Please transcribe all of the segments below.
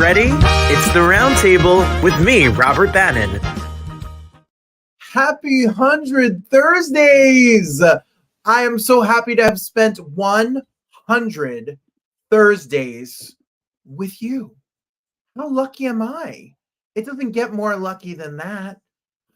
ready? It's the Roundtable with me, Robert Bannon. Happy 100 Thursdays! I am so happy to have spent 100 Thursdays with you. How lucky am I? It doesn't get more lucky than that.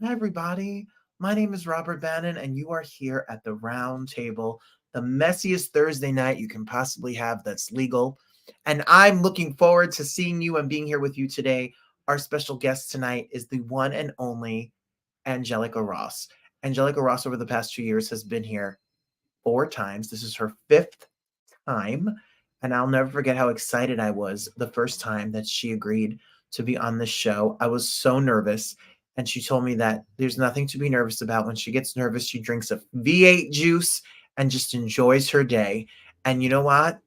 Hi, everybody. My name is Robert Bannon, and you are here at the Roundtable, the messiest Thursday night you can possibly have that's legal. And I'm looking forward to seeing you and being here with you today. Our special guest tonight is the one and only Angelica Ross. Angelica Ross over the past 2 years has been here 4 times. This is her 5th time. And I'll never forget how excited I was the first time that she agreed to be on this show. I was so nervous. And she told me that there's nothing to be nervous about. When she gets nervous, she drinks a V8 juice and just enjoys her day. And you know what?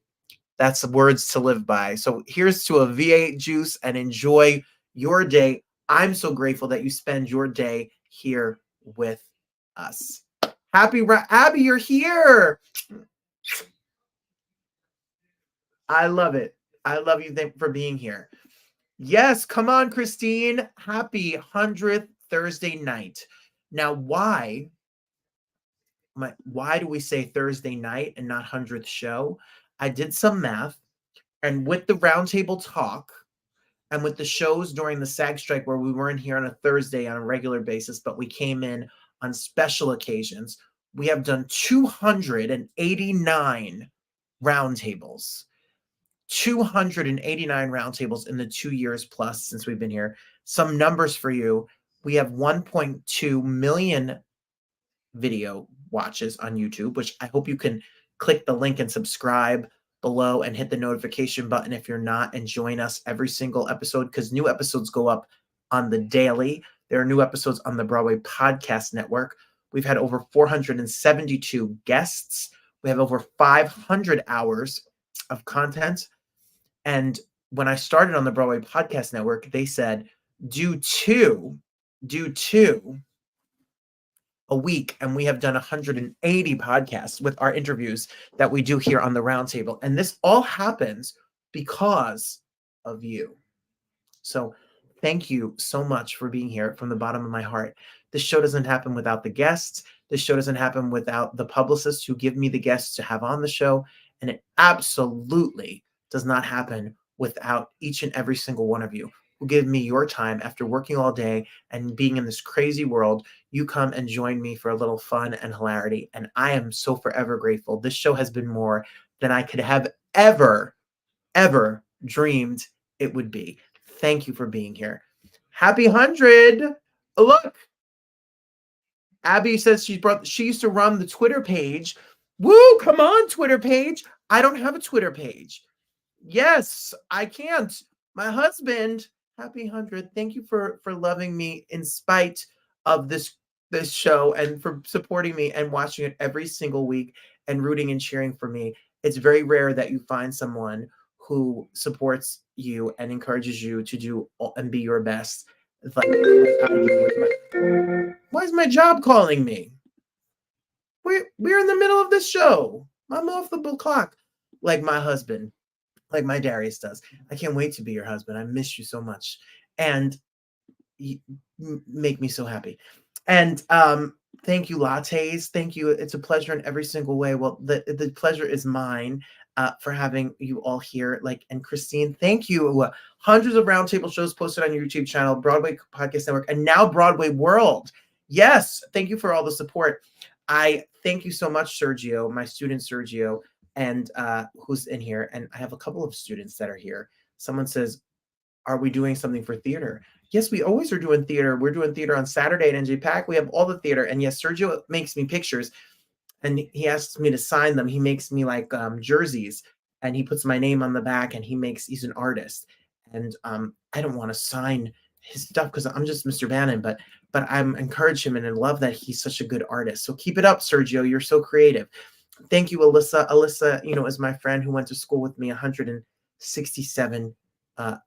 That's words to live by. So here's to a V8 juice and enjoy your day. I'm so grateful that you spend your day here with us. Abby, you're here. I love it. I love you for being here. Yes, come on, Christine. Happy 100th Thursday night. Now, why do we say Thursday night and not 100th show? I did some math, and with the Roundtable talk and with the shows during the SAG strike where we weren't here on a Thursday on a regular basis, but we came in on special occasions, we have done 289 roundtables. 289 roundtables in the 2 years plus since we've been here. Some numbers for you. We have 1.2 million video watches on YouTube, which I hope you can click the link and subscribe below and hit the notification button if you're not, and join us every single episode, because new episodes go up on the daily. There are new episodes on the Broadway Podcast Network. We've had over 472 guests. We have over 500 hours of content. And when I started on the Broadway Podcast Network, they said, do two a week. And we have done 180 podcasts with our interviews that we do here on the Roundtable. And this all happens because of you. So thank you so much for being here from the bottom of my heart. This show doesn't happen without the guests. This show doesn't happen without the publicists who give me the guests to have on the show. And it absolutely does not happen without each and every single one of you who give me your time after working all day and being in this crazy world. You come and join me for a little fun and hilarity. And I am so forever grateful. This show has been more than I could have ever dreamed it would be. Thank you for being here. Happy 100. Look, Abby says she used to run the Twitter page. Woo, come on, Twitter page. I don't have a Twitter page. Yes, I can't. My husband, happy 100. Thank you for loving me in spite of this show, and for supporting me and watching it every single week and rooting and cheering for me. It's very rare that you find someone who supports you and encourages you to do and be your best. It's like, why is my job calling me? We're in the middle of this show. I'm off the clock. Like my husband, like my Darius does. I can't wait to be your husband. I miss you so much. And you make me so happy. And thank you, lattes. Thank you. It's a pleasure in every single way. Well, the pleasure is mine for having you all here. And Christine, thank you. Hundreds of roundtable shows posted on your YouTube channel, Broadway Podcast Network, and now Broadway World. Yes, thank you for all the support. I thank you so much, Sergio, my student Sergio, and who's in here. And I have a couple of students that are here. Someone says, are we doing something for theater? Yes, we always are doing theater. We're doing theater on Saturday at NJPAC. We have all the theater. And yes, Sergio makes me pictures, and he asks me to sign them. He makes me jerseys, and he puts my name on the back, and he's an artist. And I don't want to sign his stuff because I'm just Mr. Bannon, but I'm encourage him and I love that he's such a good artist. So keep it up, Sergio. You're so creative. Thank you, Alyssa. Alyssa, is my friend who went to school with me 167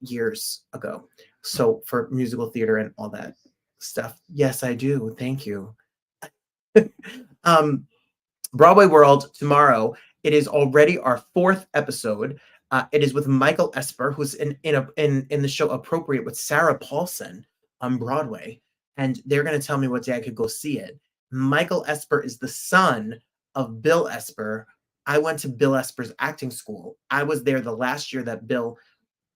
years ago. So for musical theater and all that stuff. Yes, I do. Thank you. Broadway World tomorrow. It is already our 4th episode. It is with Michael Esper, who's in the show Appropriate with Sarah Paulson on Broadway, and they're going to tell me what day I could go see it. Michael Esper is the son of Bill Esper. I went to Bill Esper's acting school. I was there the last year that Bill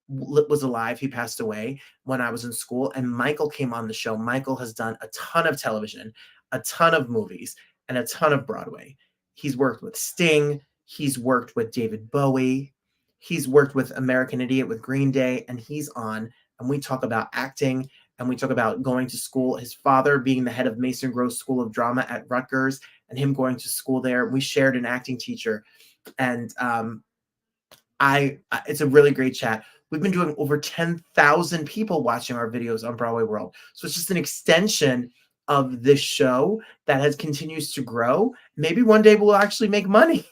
was alive. He passed away when I was in school, and Michael came on the show. Michael has done a ton of television, a ton of movies, and a ton of Broadway. He's worked with Sting. He's worked with David Bowie. He's worked with American Idiot with Green Day, and he's on, and we talk about acting, and we talk about going to school. His father being the head of Mason Gross School of Drama at Rutgers, and him going to school there. We shared an acting teacher, and it's a really great chat. We've been doing over 10,000 people watching our videos on Broadway World. So it's just an extension of this show that has continues to grow. Maybe one day we'll actually make money.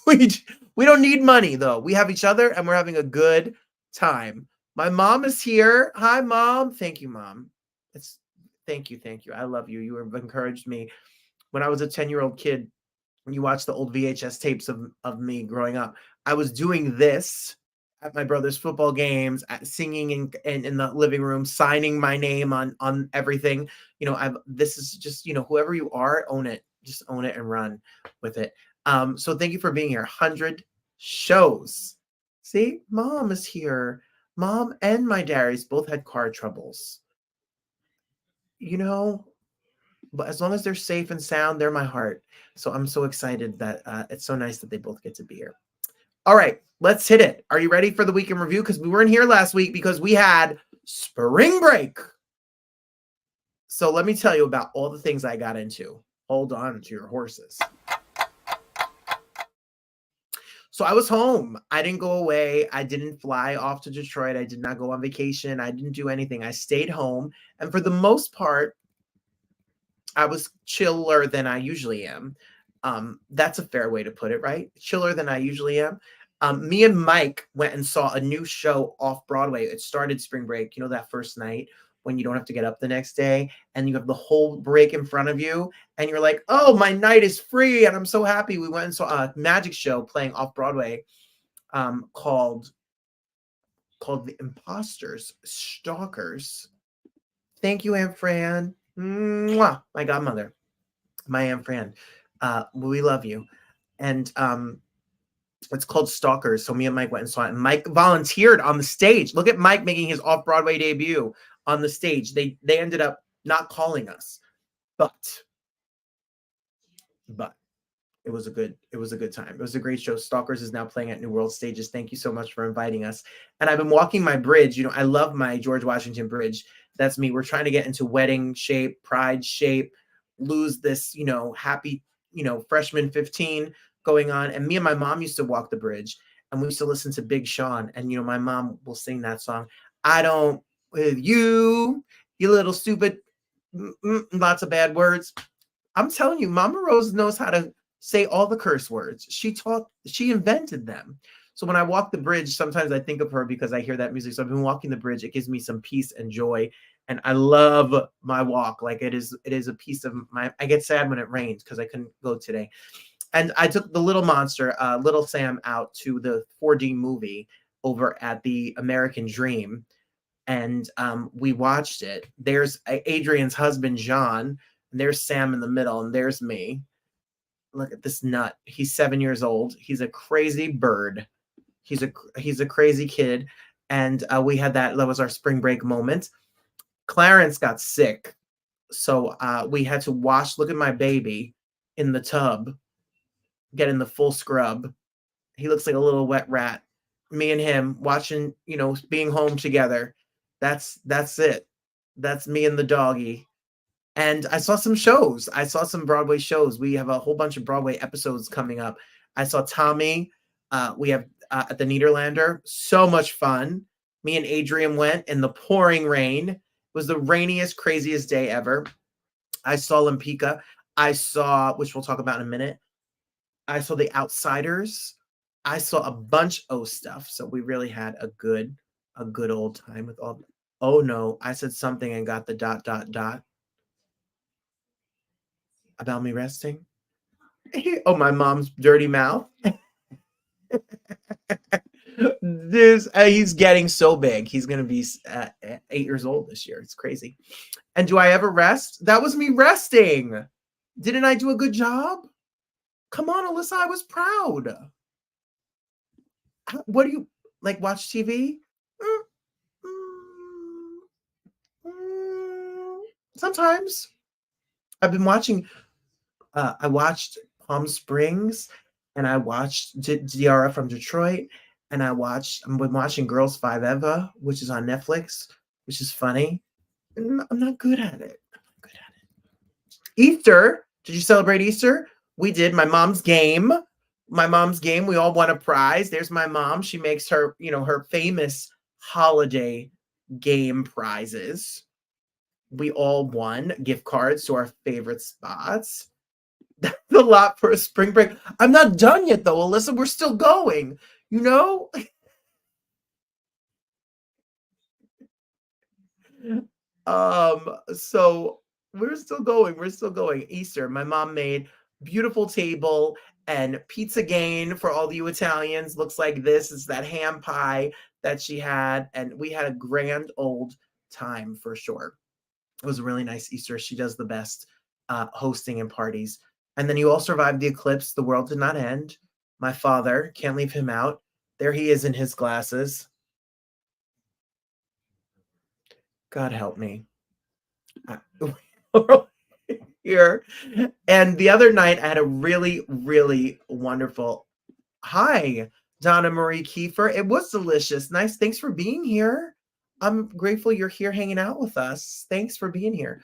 We don't need money though. We have each other and we're having a good time. My mom is here. Hi, Mom. Thank you, Mom. Thank you. I love you. You have encouraged me. When I was a 10-year-old kid, when you watch the old VHS tapes of me growing up, I was doing this at my brother's football games, singing in the living room, signing my name on everything. This is just, whoever you are, own it. Just own it and run with it. So thank you for being here. 100 shows. See, Mom is here. Mom and my daddies both had car troubles. But as long as they're safe and sound, they're my heart. So I'm so excited that it's so nice that they both get to be here. All right, let's hit it. Are you ready for the week in review? Because we weren't here last week because we had spring break. So let me tell you about all the things I got into. Hold on to your horses. So I was home. I didn't go away. I didn't fly off to Detroit. I did not go on vacation. I didn't do anything. I stayed home. And for the most part, I was chiller than I usually am. That's a fair way to put it, right? Chiller than I usually am. Me and Mike went and saw a new show off Broadway. It started spring break, that first night when you don't have to get up the next day and you have the whole break in front of you and you're like, oh, my night is free. And I'm so happy. We went and saw a magic show playing off Broadway called The Imposters, Stalkers. Thank you, Aunt Fran. Mwah, my godmother, my Aunt Fran. We love you. And it's called Stalkers. So me and Mike went and saw it. And Mike volunteered on the stage. Look at Mike making his off-Broadway debut on the stage. They ended up not calling us, but it was a good time. It was a great show. Stalkers is now playing at New World Stages. Thank you so much for inviting us. And I've been walking my bridge. I love my George Washington Bridge. That's me. We're trying to get into wedding shape, pride shape, lose this, happy, freshman 15 going on. And me and my mom used to walk the bridge and we used to listen to Big Sean. And, my mom will sing that song. I don't with you, you little stupid, lots of bad words. I'm telling you, Mama Rose knows how to say all the curse words. She invented them. So when I walk the bridge, sometimes I think of her because I hear that music. So I've been walking the bridge. It gives me some peace and joy. And I love my walk. Like it is a piece of I get sad when it rains because I couldn't go today. And I took the little monster, Little Sam, out to the 4D movie over at the American Dream. And we watched it. There's Adrian's husband, John, and there's Sam in the middle, and there's me. Look at this nut. He's 7 years old. He's a crazy bird. He's a crazy kid. And we had that was our spring break moment. Clarence got sick. So we had to look at my baby in the tub, getting the full scrub. He looks like a little wet rat. Me and him watching, being home together. That's it. That's me and the doggy. And I saw some shows. I saw some Broadway shows. We have a whole bunch of Broadway episodes coming up. I saw Tommy. We have at the Nederlander. So much fun. Me and Adrian went in the pouring rain. It was the rainiest, craziest day ever. I saw Limpica. I saw, which we'll talk about in a minute. I saw The Outsiders. I saw a bunch of stuff. So we really had a good old time with all. Oh no, I said something and got the ... about me resting. Oh, my mom's dirty mouth. He's getting so big. He's going to be 8 years old this year. It's crazy. And do I ever rest? That was me resting. Didn't I do a good job? Come on, Alyssa, I was proud. What do you like? Watch TV? Sometimes. I've been watching. I watched Palm Springs, and I watched Diara from Detroit, and I've been watching Girls Five Eva, which is on Netflix, which is funny. I'm not good at it. Easter. Did you celebrate Easter? We did. My mom's game. We all won a prize. There's my mom. She makes her, her famous holiday game prizes. We all won gift cards to our favorite spots. That's a lot for a spring break. I'm not done yet, though, Alyssa. We're still going, So we're still going. Easter. My mom made beautiful table and pizza gain for all you Italians. Looks like this is that ham pie that she had, and we had a grand old time for sure. It was a really nice Easter. She does the best hosting and parties. And then you all survived the eclipse. The world did not end. My father, can't leave him out. There he is in his glasses. God help me. Here. And the other night I had a really, really wonderful hi, Donna Marie Kiefer. It was delicious. Nice. Thanks for being here. I'm grateful you're here hanging out with us. Thanks for being here.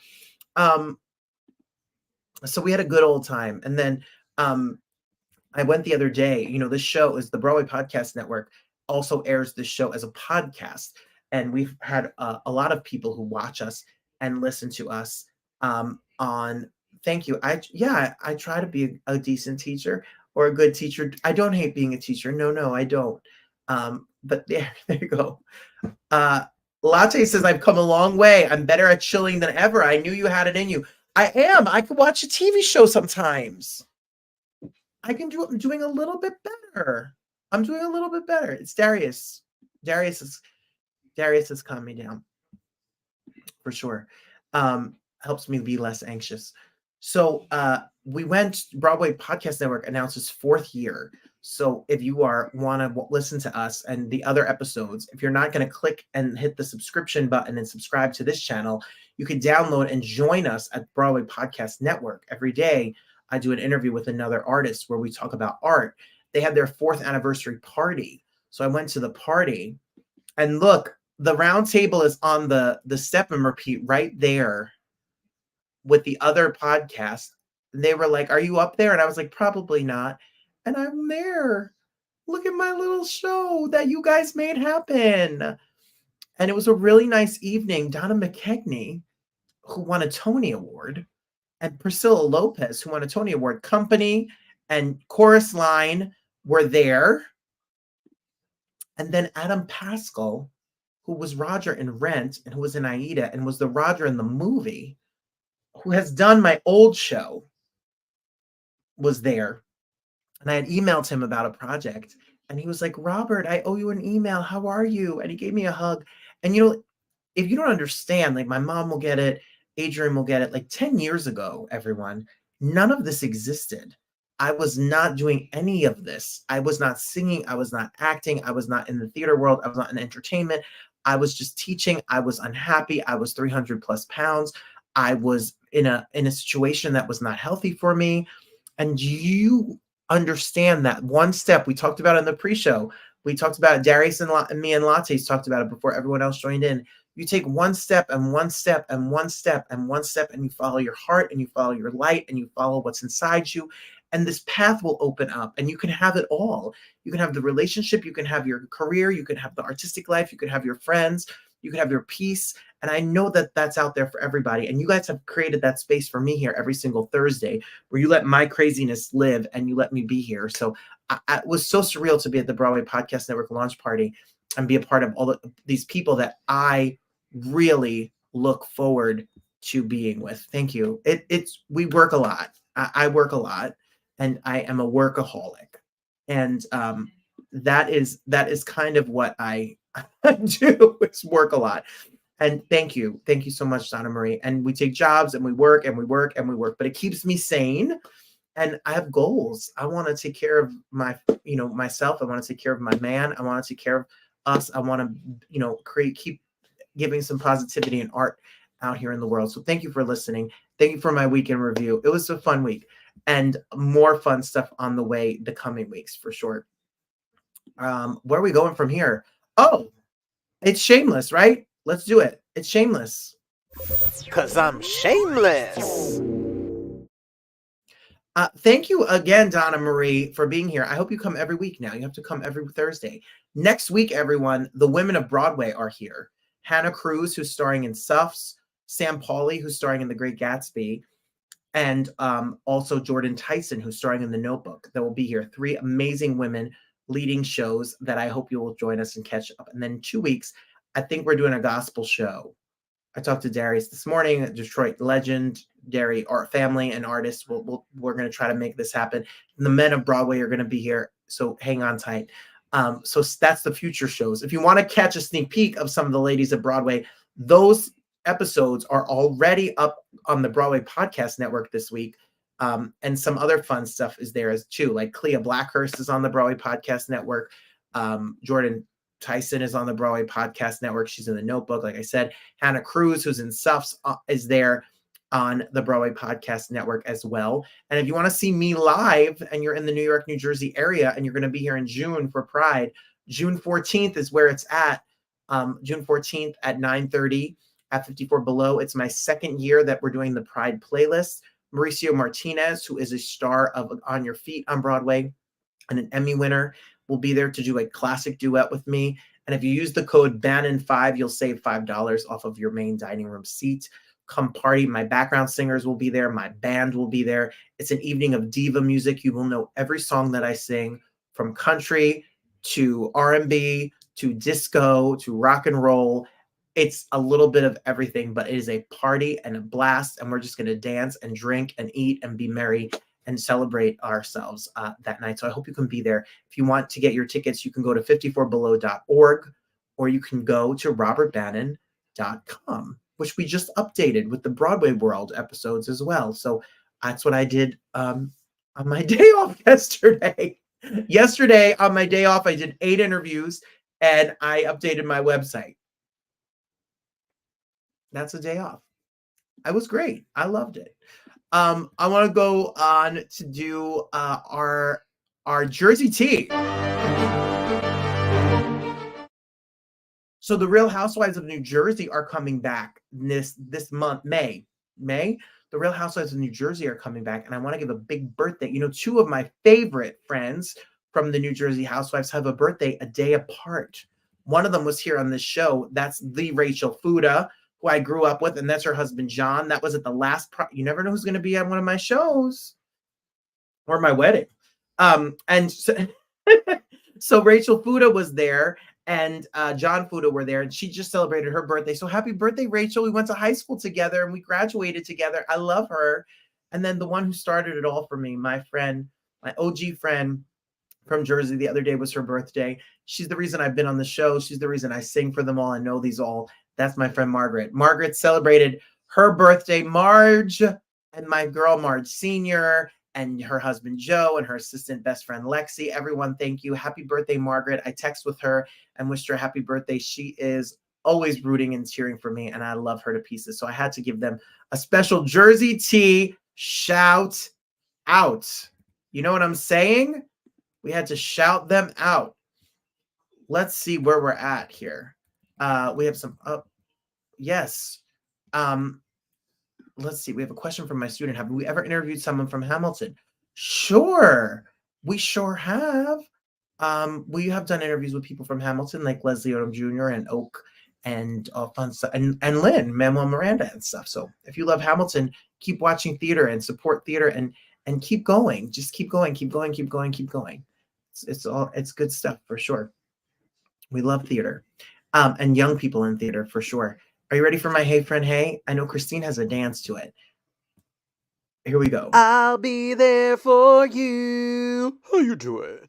So we had a good old time. And then I went the other day. This show is the Broadway Podcast Network also airs this show as a podcast. And we've had a lot of people who watch us and listen to us on. Thank you. I try to be a decent teacher or a good teacher. I don't hate being a teacher. No, I don't. But there you go. Latte says, I've come a long way. I'm better at chilling than ever. I knew you had it in you. I am. I could watch a TV show sometimes. I'm doing a little bit better. It's Darius. Darius has calmed me down for sure. Helps me be less anxious. So Broadway Podcast Network announced its 4th year. So if you want to listen to us and the other episodes, if you're not going to click and hit the subscription button and subscribe to this channel, you can download and join us at Broadway Podcast Network. Every day, I do an interview with another artist where we talk about art. They had their 4th anniversary party. So I went to the party, and look, the Roundtable is on the step and repeat right there with the other podcast. They were like, are you up there? And I was like, probably not. And I'm there. Look at my little show that you guys made happen. And it was a really nice evening. Donna McKegney, who won a Tony Award, and Priscilla Lopez, who won a Tony Award, Company and Chorus Line were there. And then Adam Pascal, who was Roger in Rent and who was in Aida and was the Roger in the movie, who has done my old show, was there. And I had emailed him about a project, and he was like, Robert, I owe you an email. How are you? And he gave me a hug. And if you don't understand, like, my mom will get it, Adrian will get it. Like 10 years ago, everyone, none of this existed. I was not doing any of this. I was not singing. I was not acting. I was not in the theater world. I was not in entertainment. I was just teaching. I was unhappy. I was 300 plus pounds. I was in a situation that was not healthy for me. And you understand that one step we talked about in the pre-show. We talked about it, Darius and me and Lattes talked about it before everyone else joined in. You take one step and one step and one step and one step, and you follow your heart and you follow your light and you follow what's inside you. And this path will open up, and you can have it all. You can have the relationship, you can have your career, you can have the artistic life, you can have your friends, you can have your peace. And I know that that's out there for everybody. And you guys have created that space for me here every single Thursday, where you let my craziness live and you let me be here. So it was so surreal to be at the Broadway Podcast Network launch party and be a part of all these people that I really look forward to being with. Thank you. We work a lot. I work a lot. and I am a workaholic. And that is kind of what I do, is work a lot. And thank you so much, Donna Marie. And we take jobs and we work and we work and we work, but it keeps me sane. And I have goals. I want to take care of myself. I want to take care of my man. I want to take care of us. I want to, keep giving some positivity and art out here in the world. So thank you for listening. Thank you for my weekend review. It was a fun week, and more fun stuff on the way the coming weeks for sure. Where are we going from here? Oh, it's Shameless, right? Let's do it. It's Shameless. 'Cause I'm shameless. Thank you again, Donna Marie, for being here. I hope you come every week now. You have to come every Thursday. Next week, everyone, the women of Broadway are here. Hannah Cruz, who's starring in Suffs, Sam Pauly, who's starring in The Great Gatsby, and also Jordan Tyson, who's starring in The Notebook. That will be here. 3 amazing women leading shows that I hope you will join us and catch up. And then in 2 weeks, I think we're doing a gospel show. I talked to Darius this morning, Detroit legend, Derry, art family and artists. We're going to try to make this happen. And the men of Broadway are going to be here, so hang on tight. So that's the future shows. If you want to catch a sneak peek of some of the ladies of Broadway, those episodes are already up on the Broadway Podcast Network this week. And some other fun stuff is there as too. Like Clea Blackhurst is on the Broadway Podcast Network. Jordan Tyson is on the Broadway Podcast Network. She's in The Notebook. Like I said, Hannah Cruz, who's in Suffs, is there on the Broadway Podcast Network as well. And if you want to see me live and you're in the New York, New Jersey area and you're going to be here in June for Pride, June 14th is where it's at. June 14th at 9:30 at 54 Below. It's my second year that we're doing the Pride playlist. Mauricio Martinez, who is a star of On Your Feet on Broadway and an Emmy winner, will be there to do a classic duet with me. And if you use the code Bannon5, you'll save $5 off of your main dining room seat. Come party. My background singers will be there. My band will be there. It's an evening of diva music. You will know every song that I sing, from country to R&B to disco to rock and roll. It's a little bit of everything, but it is a party and a blast. And we're just going to dance and drink and eat and be merry and celebrate ourselves that night. So I hope you can be there. If you want to get your tickets, you can go to 54below.org, or you can go to robertbannon.com, which we just updated with the Broadway World episodes as well. So that's what I did on my day off yesterday. Yesterday on my day off, I did 8 interviews and I updated my website. That's a day off. I was great. I loved it. I want to go on to do our Jersey tea. So the Real Housewives of New Jersey are coming back this month, May. The Real Housewives of New Jersey are coming back, and I want to give a big birthday. 2 of my favorite friends from the New Jersey Housewives have a birthday a day apart. One of them was here on this show. That's the Rachel Fuda, who I grew up with, and that's her husband, John. That was at the last, you never know who's going to be on one of my shows or my wedding. And so Rachel Fuda was there, and John Fuda were there, and she just celebrated her birthday. So happy birthday, Rachel. We went to high school together, and we graduated together. I love her. And then the one who started it all for me, my friend, my OG friend from Jersey, the other day was her birthday. She's the reason I've been on the show. She's the reason I sing for them all. I know these all. That's my friend Margaret. Margaret celebrated her birthday, Marge, and my girl Marge Sr., and her husband Joe, and her assistant best friend Lexi. Everyone, thank you. Happy birthday, Margaret. I text with her and wished her a happy birthday. She is always rooting and cheering for me, and I love her to pieces. So I had to give them a special Jersey tea shout out. You know what I'm saying? We had to shout them out. Let's see where we're at here. We have some yes. Let's see. We have a question from my student. Have we ever interviewed someone from Hamilton? Sure. We sure have. We have done interviews with people from Hamilton, like Leslie Odom Jr. and Oak and fun stuff, and Lynn, Manuel Miranda and stuff. So if you love Hamilton, keep watching theater and support theater and keep going. Just keep going, keep going, keep going, keep going. It's good stuff for sure. We love theater. And young people in theater for sure. Are you ready for my Hey Friend Hey? I know Christine has a dance to it. Here we go. I'll be there for you. How you doing?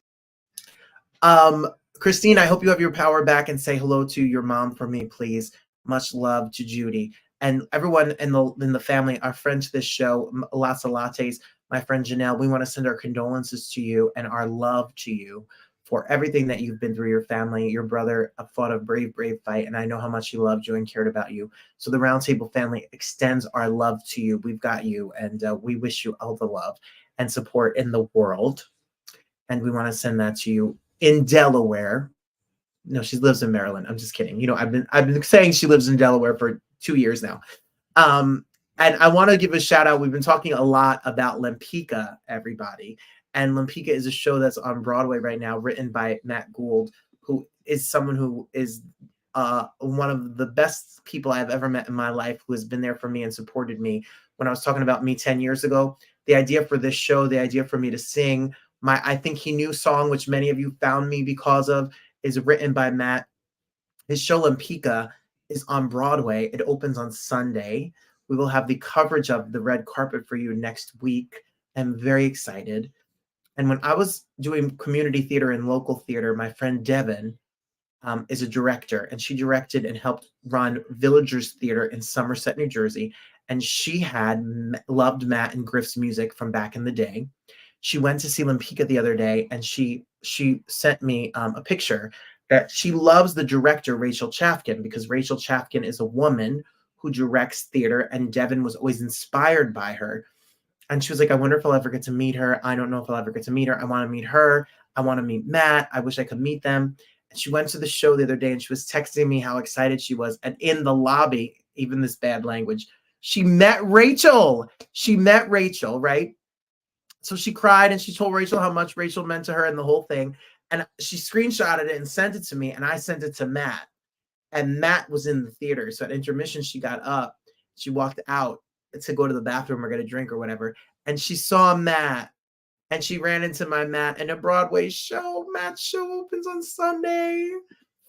Christine, I hope you have your power back, and say hello to your mom for me, please. Much love to Judy and everyone in the family. Our friend to this show, lots of lattes. My friend Janelle, we want to send our condolences to you and our love to you for everything that you've been through. Your family, your brother fought a brave fight, and I know how much he loved you and cared about you. So the Roundtable family extends our love to you. We've got you, and we wish you all the love and support in the world. And we want to send that to you in Delaware. No, she lives in Maryland. I'm just kidding. You know, I've been saying she lives in Delaware for 2 years now. And I want to give a shout out. We've been talking a lot about Lempicka, everybody. And Lempicka is a show that's on Broadway right now, written by Matt Gould, who is someone who is one of the best people I've ever met in my life, who has been there for me and supported me. When I was talking about me 10 years ago, the idea for this show, the idea for me to sing my I Think He Knew song, which many of you found me because of, is written by Matt. His show Lempicka is on Broadway. It opens on Sunday. We will have the coverage of the red carpet for you next week. I'm very excited. And when I was doing community theater and local theater, my friend Devin is a director, and she directed and helped run Villagers Theater in Somerset, New Jersey. And she had loved Matt and Griff's music from back in the day. She went to see Lempicka the other day, and she sent me a picture that she loves the director, Rachel Chafkin, because Rachel Chafkin is a woman who directs theater, and Devin was always inspired by her. And she was like, I wonder if I'll ever get to meet her. I don't know if I'll ever get to meet her. I want to meet her. I want to meet Matt. I wish I could meet them. And she went to the show the other day, and she was texting me how excited she was. And in the lobby, even this bad language, she met Rachel. She met Rachel, right? So she cried, and she told Rachel how much Rachel meant to her and the whole thing. And she screenshotted it and sent it to me, and I sent it to Matt. And Matt was in the theater. So at intermission, she got up. She walked out to go to the bathroom or get a drink or whatever. And she saw Matt, and she ran into my Matt in a Broadway show. Matt's show opens on Sunday.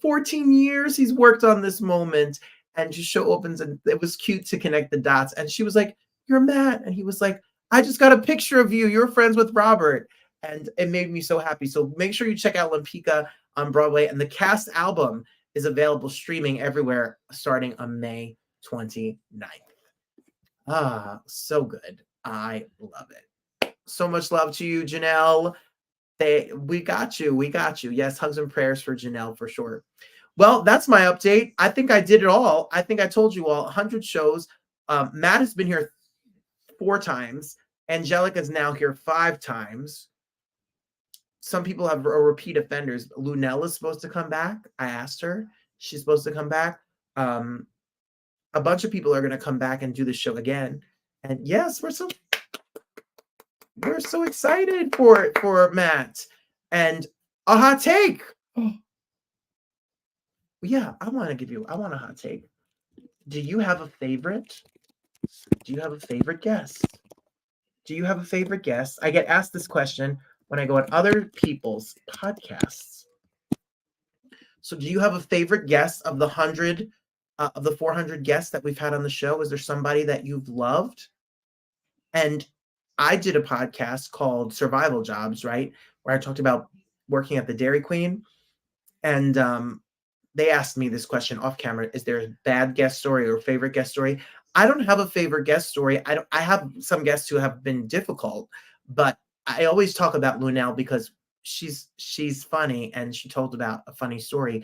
14 years he's worked on this moment. And his show opens, and it was cute to connect the dots. And she was like, you're Matt. And he was like, I just got a picture of you. You're friends with Robert. And it made me so happy. So make sure you check out Lempicka on Broadway. And the cast album is available streaming everywhere starting on May 29th. So good. I love it. So much love to you, Janelle. We got you. We got you. Yes, hugs and prayers for Janelle for sure. Well, that's my update. I think I did it all. I think I told you all 100 shows. Matt has been here 4 times. Angelica's now here 5 times. Some people have repeat offenders. Lunell is supposed to come back. I asked her. She's supposed to come back. A bunch of people are going to come back and do the show again. And yes, we're so excited for Matt. And a hot take. Yeah, I want a hot take. Do you have a favorite? Do you have a favorite guest? Do you have a favorite guest? I get asked this question when I go on other people's podcasts. So do you have a favorite guest of the 400 guests that we've had on the show? Is there somebody that you've loved? And I did a podcast called Survival Jobs, right? Where I talked about working at the Dairy Queen. And they asked me this question off camera. Is there a bad guest story or favorite guest story? I don't have a favorite guest story. I have some guests who have been difficult, but I always talk about Lunell because she's funny and she told about a funny story.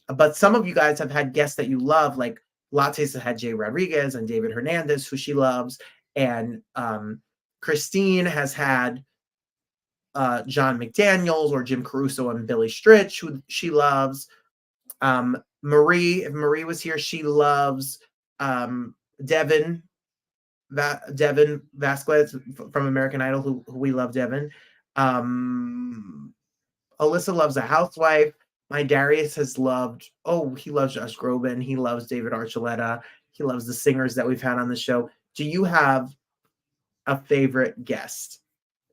But some of you guys have had guests that you love, like Lattes has had Jay Rodriguez and David Hernandez, who she loves. And Christine has had John McDaniels or Jim Caruso and Billy Stritch, who she loves. Marie, if Marie was here, she loves Devin Vasquez from American Idol, who we love Devin. Alyssa loves A Housewife. My Darius has loved, he loves Josh Groban. He loves David Archuleta. He loves the singers that we've had on the show. Do you have a favorite guest?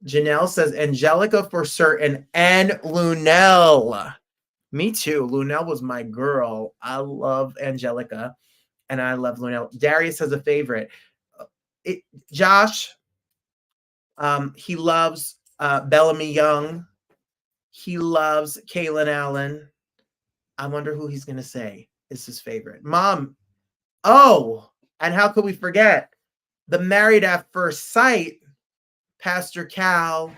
Janelle says Angelica for certain and Lunell. Me too. Lunell was my girl. I love Angelica and I love Lunell. Darius has a favorite. Josh, He loves Bellamy Young. He loves Kaylin Allen. I wonder who he's going to say is his favorite. Mom. Oh, and how could we forget the Married at First Sight, Pastor Cal,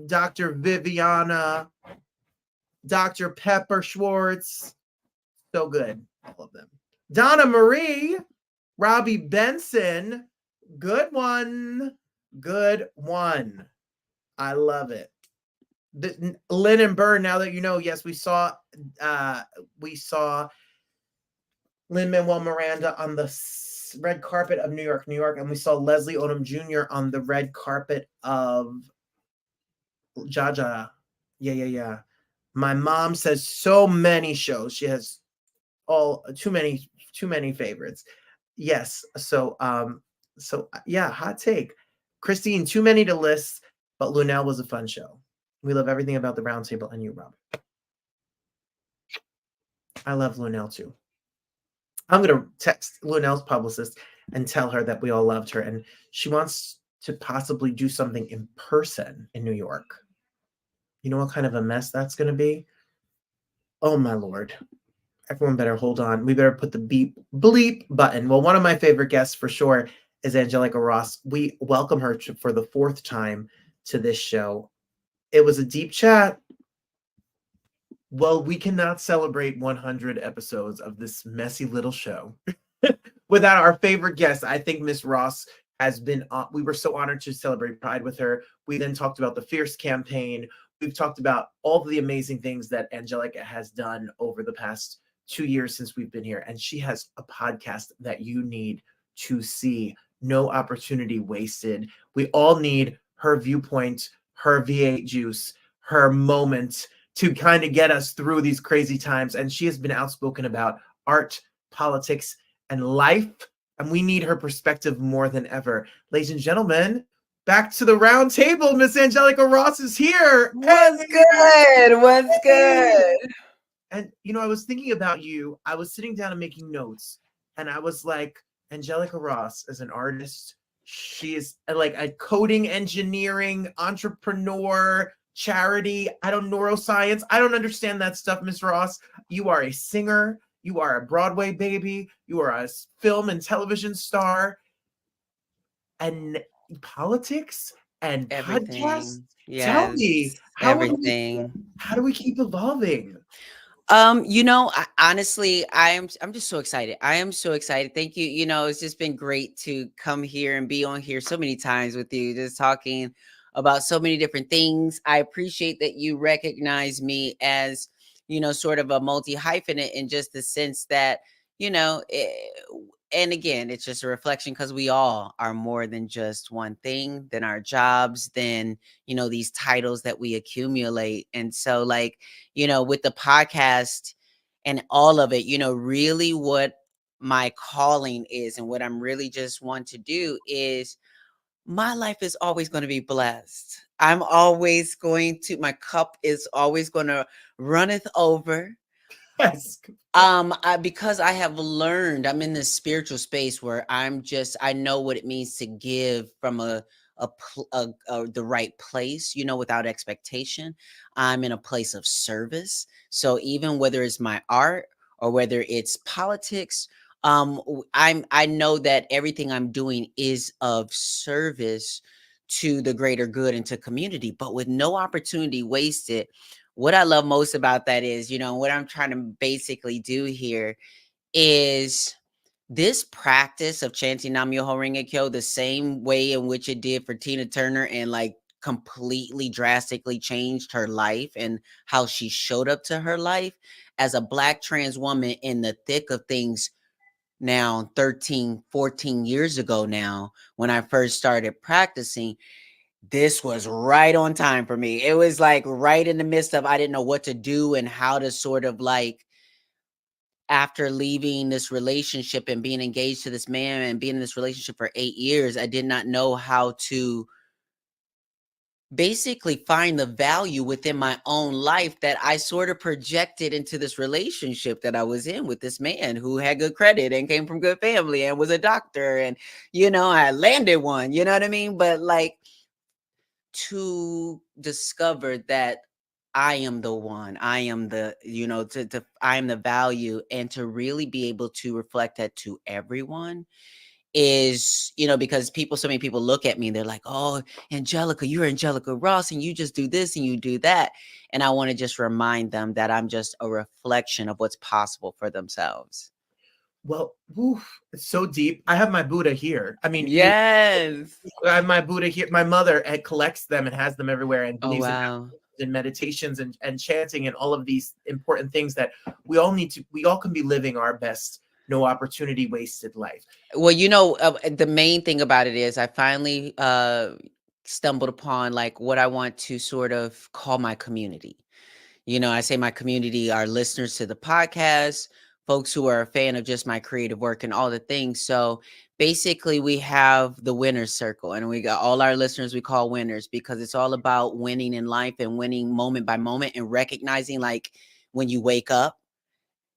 Dr. Viviana, Dr. Pepper Schwartz. So good. All of them. Donna Marie, Robbie Benson. Good one. Good one. I love it. Lynn and Burr, now that you know, yes, we saw Lin-Manuel Miranda on the red carpet of New York, New York, and we saw Leslie Odom Jr. on the red carpet of Jaja. Yeah. My mom says so many shows. She has too many favorites. Yes. So yeah, hot take. Christine, too many to list, but Lunel was a fun show. We love everything about the Roundtable and you, Rob. I love Lunel too. I'm going to text Lunel's publicist and tell her that we all loved her and she wants to possibly do something in person in New York. You know what kind of a mess that's going to be? Oh my Lord. Everyone better hold on. We better put the beep bleep button. Well, one of my favorite guests for sure is Angelica Ross. We welcome her for the 4th time to this show. It was a deep chat. Well, we cannot celebrate 100 episodes of this messy little show without our favorite guest. I think Miss Ross has been, we were so honored to celebrate Pride with her. We then talked about the Fierce campaign. We've talked about all of the amazing things that Angelica has done over the past 2 years since we've been here. And she has a podcast that you need to see. No Opportunity Wasted. We all need her viewpoint, her V8 juice, her moment to kind of get us through these crazy times. And she has been outspoken about art, politics, and life. And we need her perspective more than ever. Ladies and gentlemen, back to the round table. Miss Angelica Ross is here. What's good? What's good? And, you know, I was thinking about you. I was sitting down and making notes. And I was like, Angelica Ross is an artist. She is like a coding engineering entrepreneur, charity. Neuroscience. I don't understand that stuff, Miss Ross. You are a singer. You are a Broadway baby. You are a film and television star. And politics and Everything. podcasts. Yes. Tell me, Everything. How do we keep evolving? You know, honestly, I'm just so excited. I am so excited. Thank you. You know, it's just been great to come here and be on here so many times with you, just talking about so many different things. I appreciate that you recognize me as, you know, sort of a multi-hyphenate in just the sense that, you know, and again, it's just a reflection because we all are more than just one thing, than our jobs, than, you know, these titles that we accumulate. And so, like, you know, with the podcast and all of it, you know, really what my calling is and what I'm really just want to do is my life is always going to be blessed. I'm always going to, my cup is always going to runneth over. Yes. Because I have learned, I'm in this spiritual space where I know what it means to give from the right place, you know, without expectation. I'm in a place of service. So even whether it's my art or whether it's politics, I know that everything I'm doing is of service to the greater good and to community, but with no opportunity wasted. What I love most about that is, you know, what I'm trying to basically do here is this practice of chanting Nam Myoho Renge Kyo the same way in which it did for Tina Turner and like completely drastically changed her life and how she showed up to her life as a Black trans woman in the thick of things now 13, 14 years ago now, when I first started practicing. This was right on time for me. It was like right in the midst of, I didn't know what to do and how to sort of like, after leaving this relationship and being engaged to this man and being in this relationship for 8 years, I did not know how to basically find the value within my own life that I sort of projected into this relationship that I was in with this man who had good credit and came from good family and was a doctor. And, I landed one, you know what I mean? But like, to discover that I am the one, I am the, I am the value, and to really be able to reflect that to everyone is, because so many people look at me, they're like, oh, Angelica, you're Angelica Ross, and you just do this and you do that. And I want to just remind them that I'm just a reflection of what's possible for themselves. Well, it's so deep. I have my Buddha here. I mean, Yes. I have my Buddha here. My mother collects them and has them everywhere and Oh, believes wow. in meditations and chanting and all of these important things that we all can be living our best, no opportunity wasted life. Well, the main thing about it is I finally stumbled upon like what I want to sort of call my community. I say my community are listeners to the podcast, folks who are a fan of just my creative work and all the things. So basically, we have the winner's circle, and we got all our listeners we call winners, because it's all about winning in life and winning moment by moment and recognizing, like, when you wake up,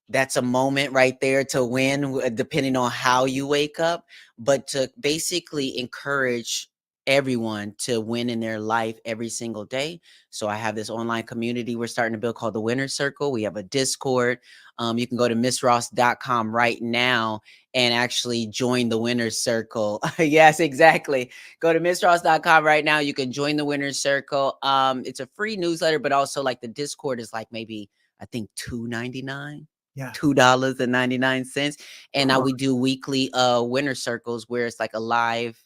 that's a moment right there to win, depending on how you wake up, but to basically encourage everyone to win in their life every single day. So I have this online community we're starting to build called the Winner's Circle. We have a Discord. You can go to missross.com right now and actually join the Winner's Circle. Yes, exactly. Go to missross.com right now. You can join the Winner's Circle. It's a free newsletter, but also like the Discord is like maybe, I think, $2.99. Yeah. $2.99. And now we do weekly winner circles where it's like a live,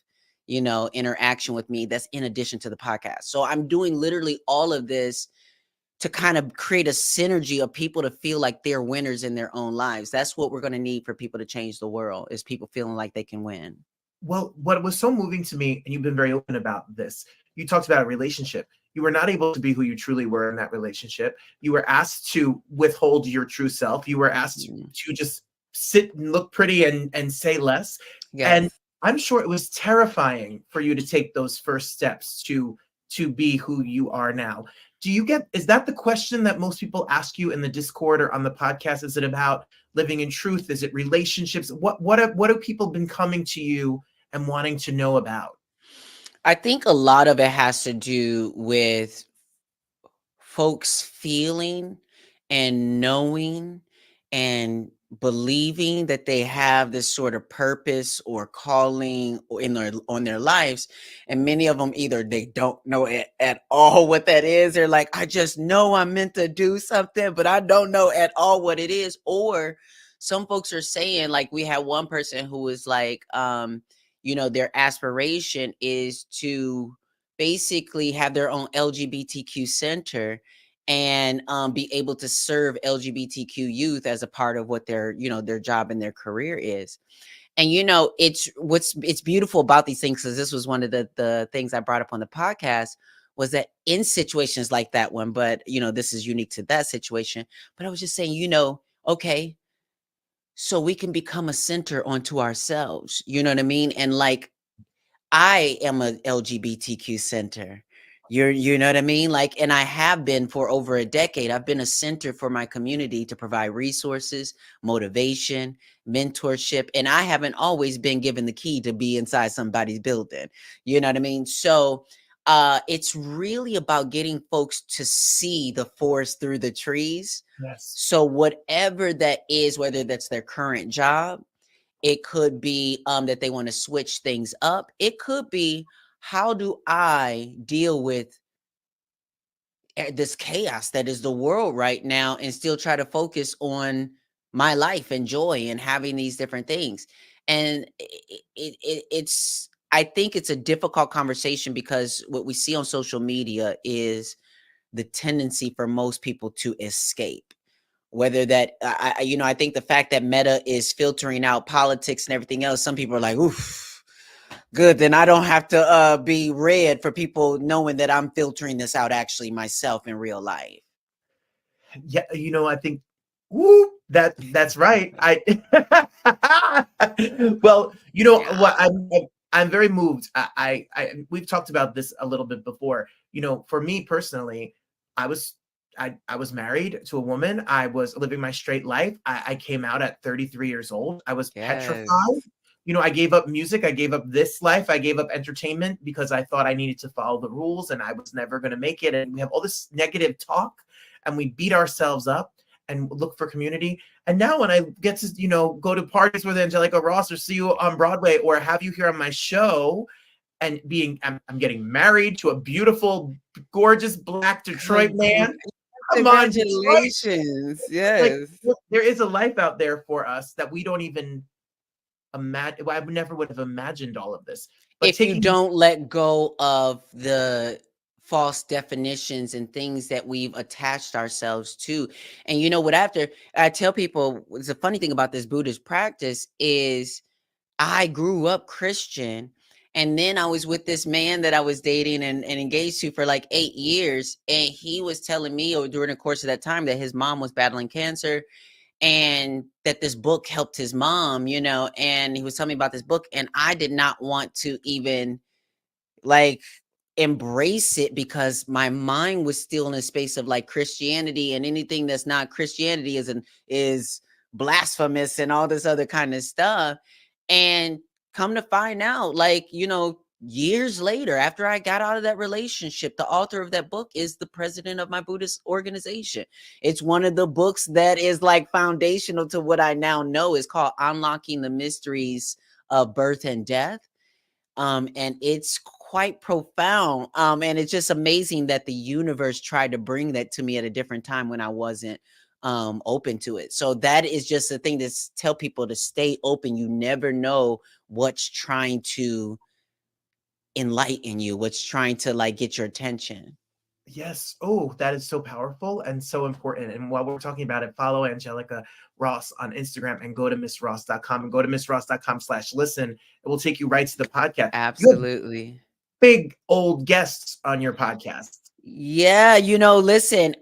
interaction with me that's in addition to the podcast. So I'm doing literally all of this to kind of create a synergy of people to feel like they're winners in their own lives. That's what we're going to need for people to change the world, is people feeling like they can win. Well, what was so moving to me, and you've been very open about this, you talked about a relationship. You were not able to be who you truly were in that relationship. You were asked to withhold your true self. You were asked to just sit and look pretty and say less. Yes. And I'm sure it was terrifying for you to take those first steps to be who you are now. Is that the question that most people ask you in the Discord or on the podcast? Is it about living in truth? Is it relationships? What have people been coming to you and wanting to know about? I think a lot of it has to do with folks feeling and knowing and believing that they have this sort of purpose or calling or on their lives, and many of them either they don't know at all what that is. They're like, I just know I'm meant to do something, but I don't know at all what it is. Or some folks are saying, like, we had one person who was like, their aspiration is to basically have their own LGBTQ center and be able to serve LGBTQ youth as a part of what their job and their career is. And it's beautiful about these things, because this was one of the things I brought up on the podcast, was that in situations like that one, but this is unique to that situation. But I was just saying, okay, so we can become a center onto ourselves. You know what I mean? And like, I am a LGBTQ center. You know what I mean? Like, and I have been for over a decade. I've been a center for my community to provide resources, motivation, mentorship. And I haven't always been given the key to be inside somebody's building. You know what I mean? So it's really about getting folks to see the forest through the trees. Yes. So whatever that is, whether that's their current job, it could be that they want to switch things up. It could be, how do I deal with this chaos that is the world right now and still try to focus on my life and joy and having these different things? And I think it's a difficult conversation, because what we see on social media is the tendency for most people to escape. Whether that, I think the fact that Meta is filtering out politics and everything else, some people are like, oof, good, then I don't have to be read for people knowing that I'm filtering this out actually myself in real life. Yeah, I think, that's right. Well, Yeah. what I'm very moved. We've talked about this a little bit before. For me personally, I was married to a woman. I was living my straight life. I came out at 33 years old. I was petrified. Yes. I gave up music. I gave up this life. I gave up entertainment because I thought I needed to follow the rules and I was never going to make it. And we have all this negative talk and we beat ourselves up and look for community. And now when I get to, go to parties with Angelica Ross or see you on Broadway or have you here on my show and I'm getting married to a beautiful, gorgeous Black Detroit man. Come on, Detroit. Congratulations. Yes. Look, there is a life out there for us that we don't even imagine. I never would have imagined all of this. But if you don't let go of the false definitions and things that we've attached ourselves to. And what I tell people, the funny thing about this Buddhist practice is I grew up Christian. And then I was with this man that I was dating and engaged to for like 8 years. And he was telling me during the course of that time that his mom was battling cancer and that this book helped his mom, and he was telling me about this book. And I did not want to even like embrace it because my mind was still in a space of like Christianity, and anything that's not Christianity is blasphemous and all this other kind of stuff. And come to find out, years later, after I got out of that relationship, the author of that book is the president of my Buddhist organization. It's one of the books that is like foundational to what I now know. Is called Unlocking the Mysteries of Birth and Death. And it's quite profound. And it's just amazing that the universe tried to bring that to me at a different time when I wasn't open to it. So that is just a thing to tell people to stay open. You never know what's trying to enlighten you, what's trying to like get your attention. Yes. Oh, that is so powerful and so important. And while we're talking about it, follow Angelica Ross on Instagram and go to missross.com and go to missross.com/listen. It will take you right to the podcast. Absolutely. Big old guests on your podcast. Yeah, listen,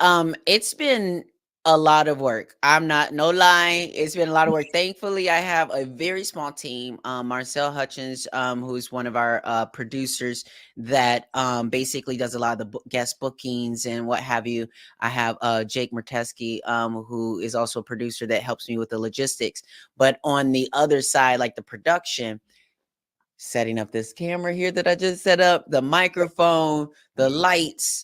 it's been a lot of work. I'm not no lie. It's been a lot of work. Thankfully, I have a very small team. Marcel Hutchins, who's one of our producers that basically does a lot of the guest bookings and what have you. I have Jake Merteski, who is also a producer that helps me with the logistics. But on the other side, like the production, setting up this camera here that I just set up, the microphone, the lights,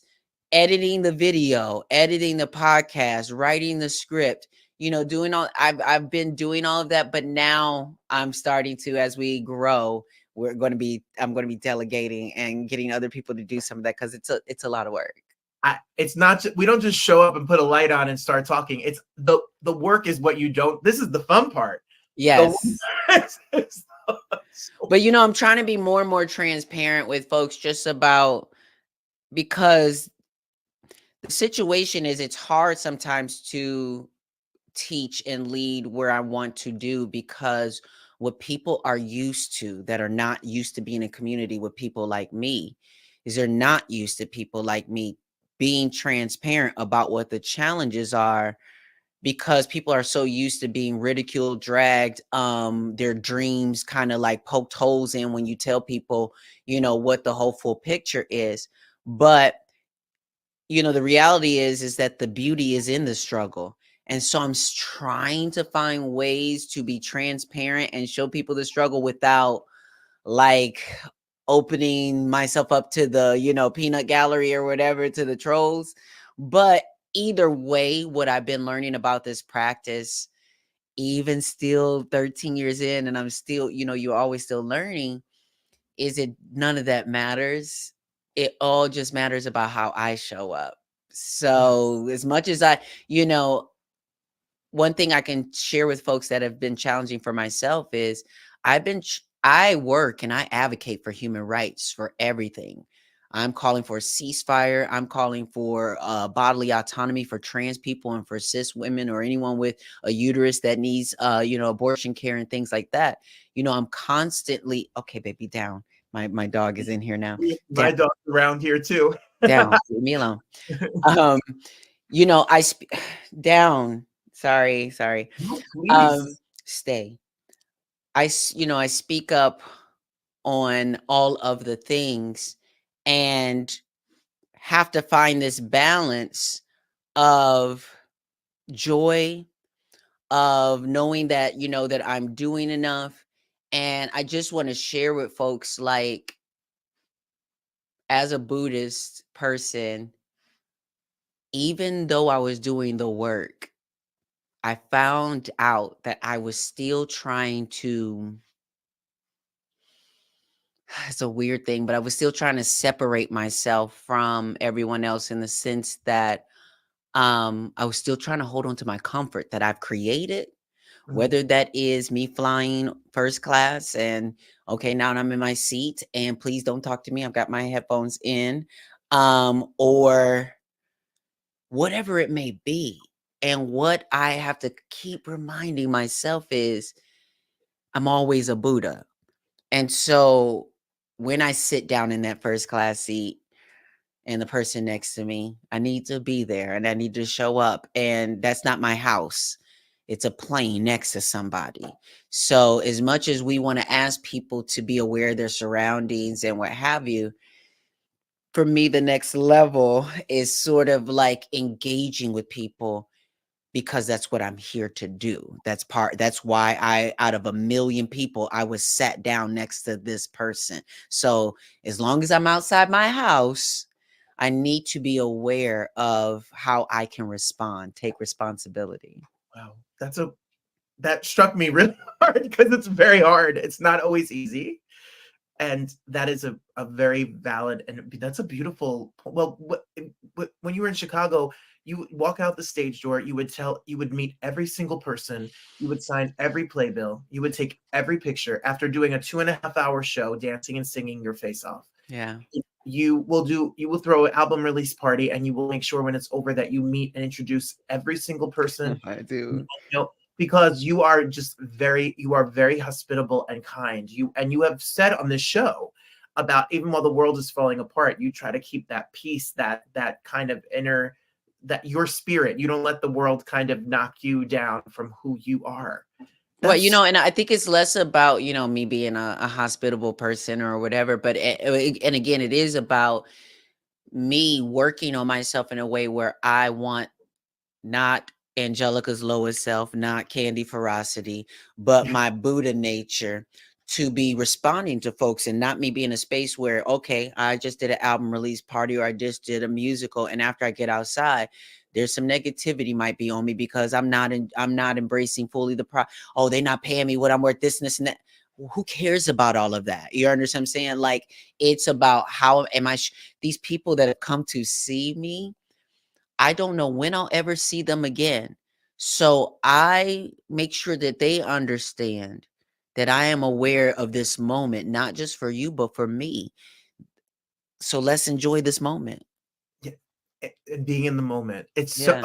editing the video, editing the podcast, writing the script, doing all I've been doing all of that, but now I'm starting to, as we grow, I'm going to be delegating and getting other people to do some of that because it's a lot of work. It's not we don't just show up and put a light on and start talking. It's the work is what you don't. This is the fun part. Yes. But I'm trying to be more and more transparent with folks just about, because the situation is it's hard sometimes to teach and lead where I want to do, because what people are used to that are not used to being in community with people like me is they're not used to people like me being transparent about what the challenges are, because people are so used to being ridiculed, dragged, their dreams kind of like poked holes in when you tell people, what the whole full picture is. But, the reality is that the beauty is in the struggle. And so I'm trying to find ways to be transparent and show people the struggle without like opening myself up to the, peanut gallery or whatever, to the trolls. But either way, what I've been learning about this practice, even still 13 years in, and I'm still, you're always still learning, is none of that matters. It all just matters about how I show up. So as much as one thing I can share with folks that have been challenging for myself is I work and I advocate for human rights for everything. I'm calling for a ceasefire. I'm calling for bodily autonomy for trans people and for cis women or anyone with a uterus that needs, abortion care and things like that. I'm constantly, okay, baby, down. My dog is in here now. My dog's around here too. Down, leave me alone. I down. Sorry. Stay. I speak up on all of the things, and have to find this balance of joy, of knowing that, that I'm doing enough. And I just want to share with folks, like, as a Buddhist person, even though I was doing the work, I found out that I was still trying to, it's a weird thing, but I was still trying to separate myself from everyone else in the sense that I was still trying to hold on to my comfort that I've created, Mhm. whether that is me flying first class and okay, now I'm in my seat and please don't talk to me. I've got my headphones in, or whatever it may be. And what I have to keep reminding myself is I'm always a Buddha. And so when I sit down in that first class seat and the person next to me, I need to be there and I need to show up. And that's not my house. It's a plane next to somebody. So as much as we want to ask people to be aware of their surroundings and what have you, for me, the next level is sort of like engaging with people because that's what I'm here to do. That's why out of a million people, I was sat down next to this person. So as long as I'm outside my house, I need to be aware of how I can respond, take responsibility. Wow, that struck me really hard because it's very hard. It's not always easy. And that is a very valid, and that's a beautiful, well, when you were in Chicago, you would walk out the stage door, you would meet every single person, you would sign every playbill, you would take every picture after doing a 2.5 hour show, dancing and singing your face off. Yeah. You will throw an album release party, and you will make sure when it's over that you meet and introduce every single person. I do. Because you are very hospitable and kind. You have said on this show about, even while the world is falling apart, you try to keep that peace, that kind of inner, that your spirit, you don't let the world kind of knock you down from who you are. Well, and I think it's less about, me being a hospitable person or whatever, but, and again, it is about me working on myself in a way where I want not Angelica's lowest self, not Candy Ferocity, but my Buddha nature to be responding to folks and not me be in a space where, okay, I just did an album release party or I just did a musical. And after I get outside, there's some negativity might be on me because I'm not embracing fully oh, they're not paying me what I'm worth, this and this and that. Who cares about all of that? You understand what I'm saying? Like, it's about how am I, these people that have come to see me, I don't know when I'll ever see them again. So I make sure that they understand that I am aware of this moment, not just for you, but for me. So let's enjoy this moment. Yeah, and being in the moment. It's Yeah.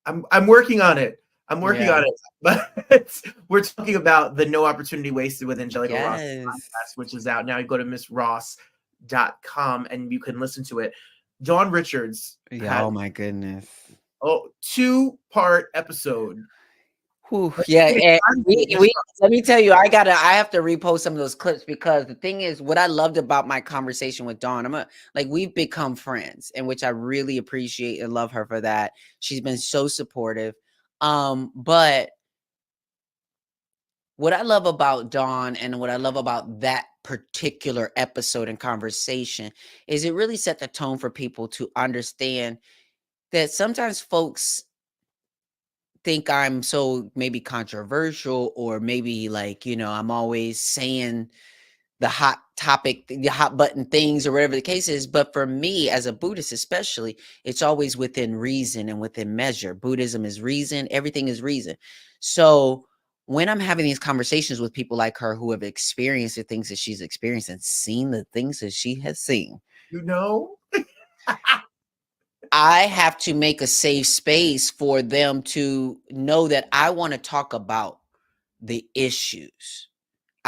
I'm working on it. I'm working Yeah. on it. But we're talking about the No Opportunity Wasted with Angelica Ross Yes. podcast, which is out now. You go to missross.com and you can listen to it. Dawn Richards Yeah. had Oh my goodness. 2-part episode. Whew, yeah, and let me tell you, I have to repost some of those clips because the thing is, what I loved about my conversation with Dawn, we've become friends, and which I really appreciate and love her for that. She's been so supportive. But what I love about Dawn and what I love about that particular episode and conversation is it really set the tone for people to understand that sometimes folks think I'm so maybe controversial or maybe like, I'm always saying the hot topic, the hot button things or whatever the case is. But for me as a Buddhist, especially, it's always within reason and within measure. Buddhism is reason. Everything is reason. So when I'm having these conversations with people like her who have experienced the things that she's experienced and seen the things that she has seen, I have to make a safe space for them to know that I want to talk about the issues.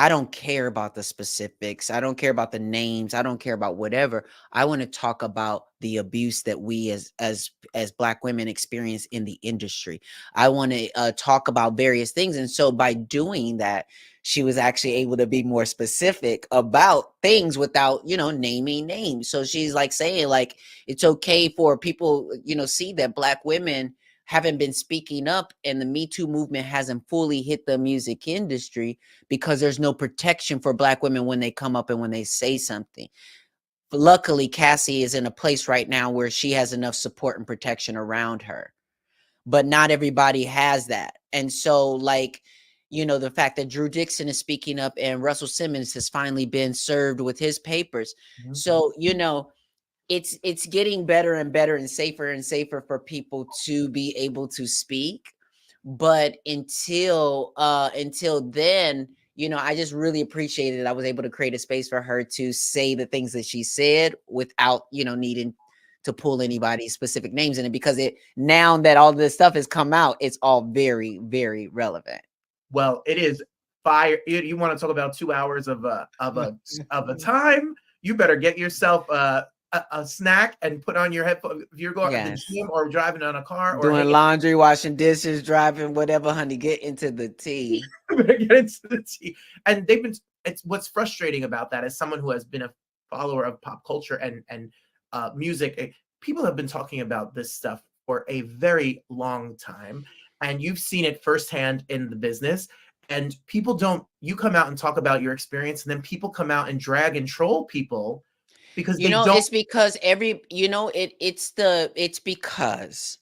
I don't care about the specifics. I don't care about the names. I don't care about whatever. I want to talk about the abuse that we as Black women experience in the industry. I want to talk about various things. And so by doing that, she was actually able to be more specific about things without, naming names. So she's like saying, like, it's okay for people, see that Black women haven't been speaking up and the Me Too movement hasn't fully hit the music industry because there's no protection for Black women when they come up and when they say something. But luckily, Cassie is in a place right now where she has enough support and protection around her, but not everybody has that. And so, like, the fact that Drew Dixon is speaking up and Russell Simmons has finally been served with his papers. Mhm. So, it's getting better and better and safer for people to be able to speak. But until then, I just really appreciated I was able to create a space for her to say the things that she said without, needing to pull anybody's specific names in it, because now that all this stuff has come out, it's all very, very relevant. Well, it is fire. You want to talk about 2 hours of a time? You better get yourself a snack and put on your headphones. If you're going to the gym or driving on a car or doing laundry, washing dishes, driving, whatever, honey, get into the tea. Get into the tea. And it's what's frustrating about that, as someone who has been a follower of pop culture and music, people have been talking about this stuff for a very long time, and you've seen it firsthand in the business. And you come out and talk about your experience, and then people come out and drag and troll people because they don't. It's because it's because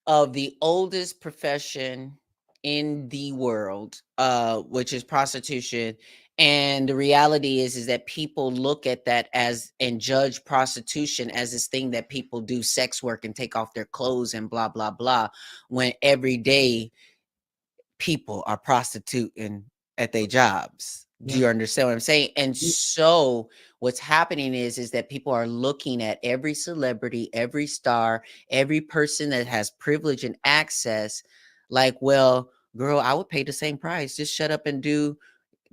of the oldest profession in the world, which is prostitution. And the reality is that people look at that as and judge prostitution as this thing that people do sex work and take off their clothes and blah, blah, blah, when every day people are prostituting at their jobs. Do you understand what I'm saying? And so what's happening is that people are looking at every celebrity, every star, every person that has privilege and access, like, well, girl, I would pay the same price. Just shut up and do.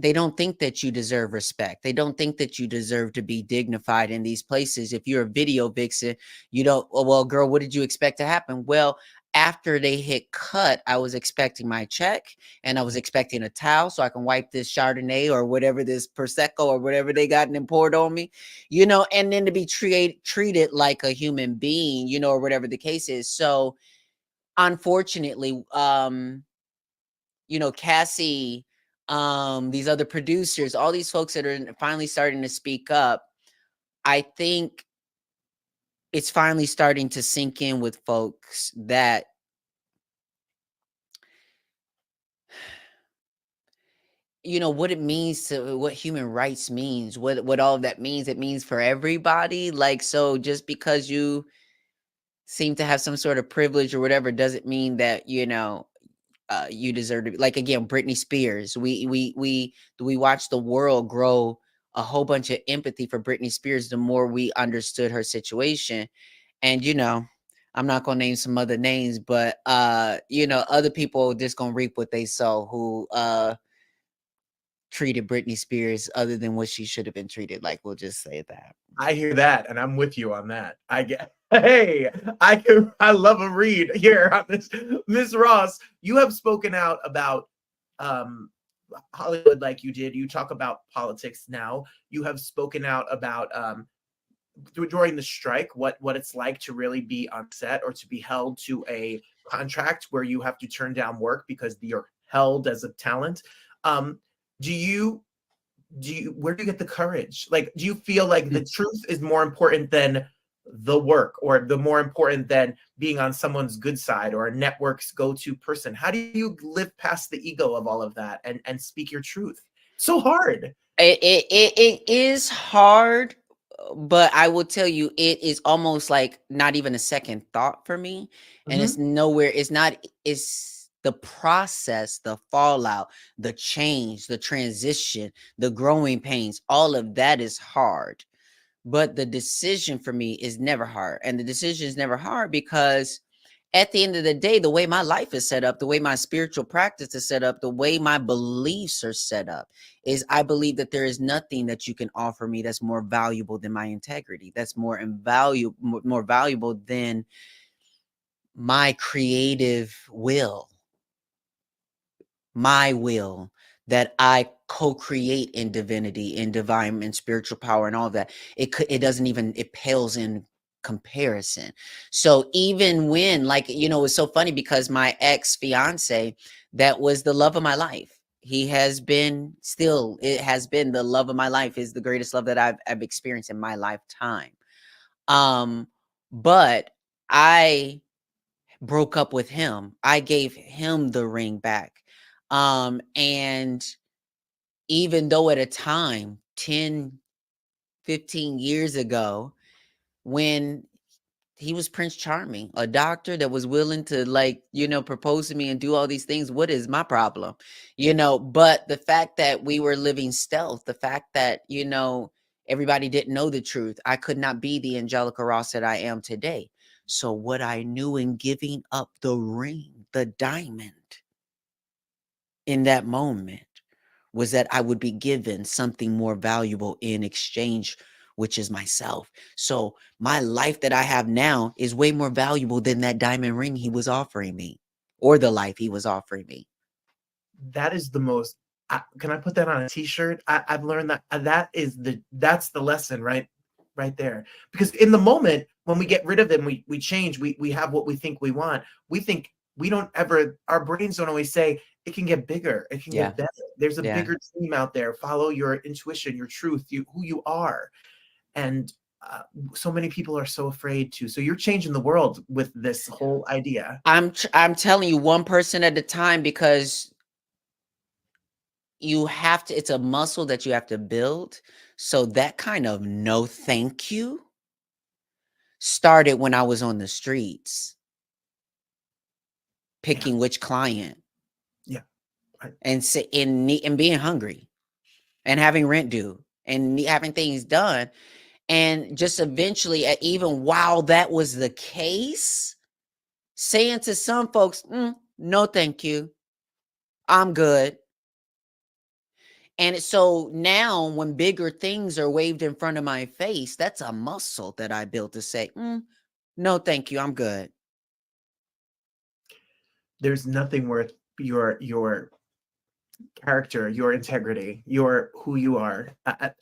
They don't think that you deserve respect. They don't think that you deserve to be dignified in these places. If you're a video vixen, you don't, well, girl, what did you expect to happen? Well, after they hit cut, I was expecting my check and I was expecting a towel so I can wipe this Chardonnay or whatever, this Prosecco or whatever they got and poured on me, and then to be treated like a human being, or whatever the case is. So unfortunately, Cassie, these other producers, all these folks that are finally starting to speak up, I think it's finally starting to sink in with folks that what it means what human rights means, what all of that means. It means for everybody. Like, so just because you seem to have some sort of privilege or whatever doesn't mean that you deserve to be, like, again, Britney Spears. We watched the world grow a whole bunch of empathy for Britney Spears the more we understood her situation. And I'm not gonna name some other names, but other people just gonna reap what they sow, who treated Britney Spears other than what she should have been treated. Like, we'll just say that. I hear that, and I'm with you on that. Hey, I love a read here on this. Miss Ross, you have spoken out about Hollywood like you did. You talk about politics now. You have spoken out about during the strike, what it's like to really be on set or to be held to a contract where you have to turn down work because you're held as a talent. Where do you get the courage? Like, do you feel like the truth is more important than the work, or the more important than being on someone's good side or a network's go-to person? How do you live past the ego of all of that and speak your truth? So hard. It is hard, but I will tell you, it is almost like not even a second thought for me. And it's nowhere, it's the process, the fallout, the change, the transition, the growing pains, all of that is hard. But the decision for me is never hard. And the decision is never hard because at the end of the day, the way my life is set up, the way my spiritual practice is set up, the way my beliefs are set up is I believe that there is nothing that you can offer me that's more valuable than my integrity. That's more valuable than my creative will, my will that I co-create in divinity, in divine and spiritual power and all of that. It doesn't even, it pales in comparison. So even when, like, it's so funny because my ex-fiance, that was the love of my life. He has been it has been the love of my life, is the greatest love that I've experienced in my lifetime. But I broke up with him. I gave him the ring back. And even though at a time 10, 15 years ago, when he was Prince Charming, a doctor that was willing to, like, propose to me and do all these things, what is my problem? But the fact that we were living stealth, the fact that, everybody didn't know the truth, I could not be the Angelica Ross that I am today. So what I knew in giving up the ring, the diamond, in that moment, was that I would be given something more valuable in exchange, which is myself. So my life that I have now is way more valuable than that diamond ring he was offering me, or the life he was offering me. That is the most, can I put that on a t-shirt? I've learned that that's the lesson right there. Because in the moment when we get rid of them, we change, we have what we think we want. We think we don't ever, our brains don't always say it can get bigger, it can get better. There's a bigger dream out there. Follow your intuition, your truth, who you are. And so many people are so afraid to. So you're changing the world with this whole idea. I'm telling you, one person at a time, because you have to, it's a muscle that you have to build. So that kind of no thank you started when I was on the streets picking which client. Yeah. And being hungry and having rent due and having things done. And just eventually, even while that was the case, saying to some folks, no, thank you, I'm good. And so now when bigger things are waved in front of my face, that's a muscle that I built to say, no, thank you, I'm good. There's nothing worth your character, your integrity, your who you are.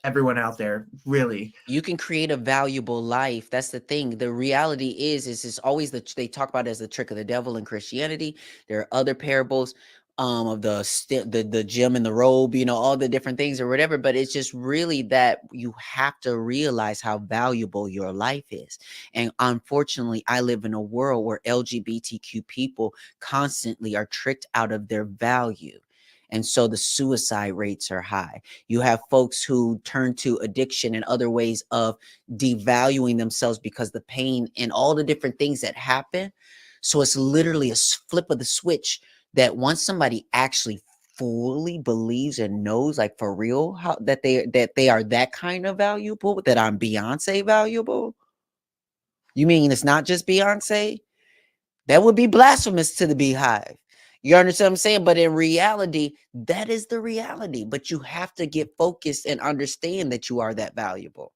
Everyone out there, really, you can create a valuable life. That's the thing. The reality is it's always they talk about it as the trick of the devil in Christianity. There are other parables of the gem and the robe, all the different things or whatever. But it's just really that you have to realize how valuable your life is. And unfortunately, I live in a world where LGBTQ people constantly are tricked out of their value. And so the suicide rates are high. You have folks who turn to addiction and other ways of devaluing themselves because the pain and all the different things that happen. So it's literally a flip of the switch that once somebody actually fully believes and knows, like for real, that they are that kind of valuable, that I'm Beyonce valuable. You mean it's not just Beyonce? That would be blasphemous to the Beehive. You understand what I'm saying? But in reality, that is the reality. But you have to get focused and understand that you are that valuable.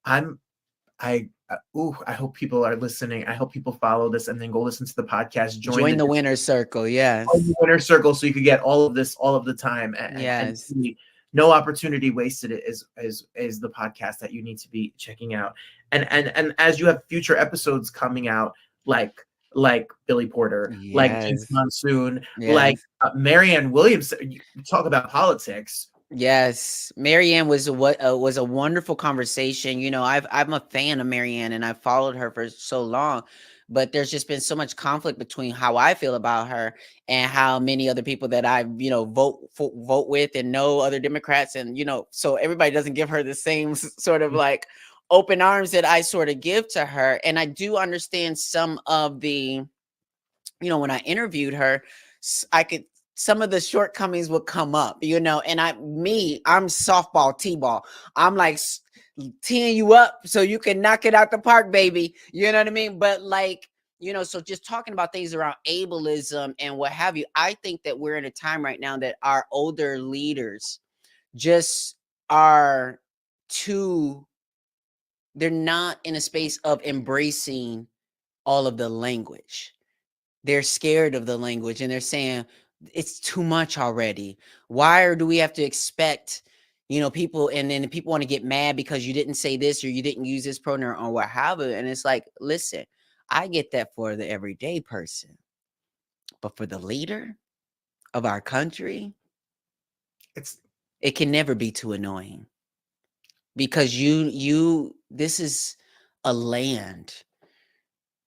I hope people are listening. I hope people follow this and then go listen to the podcast. Join the winner's circle. Yes. Join the winner's circle so you could get all of this all of the time. Yes. And No Opportunity Wasted is the podcast that you need to be checking out. And as you have future episodes coming out, like Billy Porter, like James Monsoon, like Marianne Williams, you talk about politics. Yes, Marianne was a wonderful conversation. I'm a fan of Marianne and I've followed her for so long, but there's just been so much conflict between how I feel about her and how many other people that I vote with and know other Democrats, and so everybody doesn't give her the same sort of like open arms that I sort of give to her. And I do understand some of the, when I interviewed her, some of the shortcomings would come up, and I'm softball, t-ball. I'm like teeing you up so you can knock it out the park, baby. You know what I mean? But like, You know, so just talking about things around ableism and what have you, I think that we're in a time right now that our older leaders just are too, they're not in a space of embracing all of the language. They're scared of the language and they're saying it's too much already. Why do we have to expect, you know, people, and then people want to get mad because you didn't say this or you didn't use this pronoun or what have you. And it's like, listen, I get that for the everyday person, but for the leader of our country, it can never be too annoying, because this is a land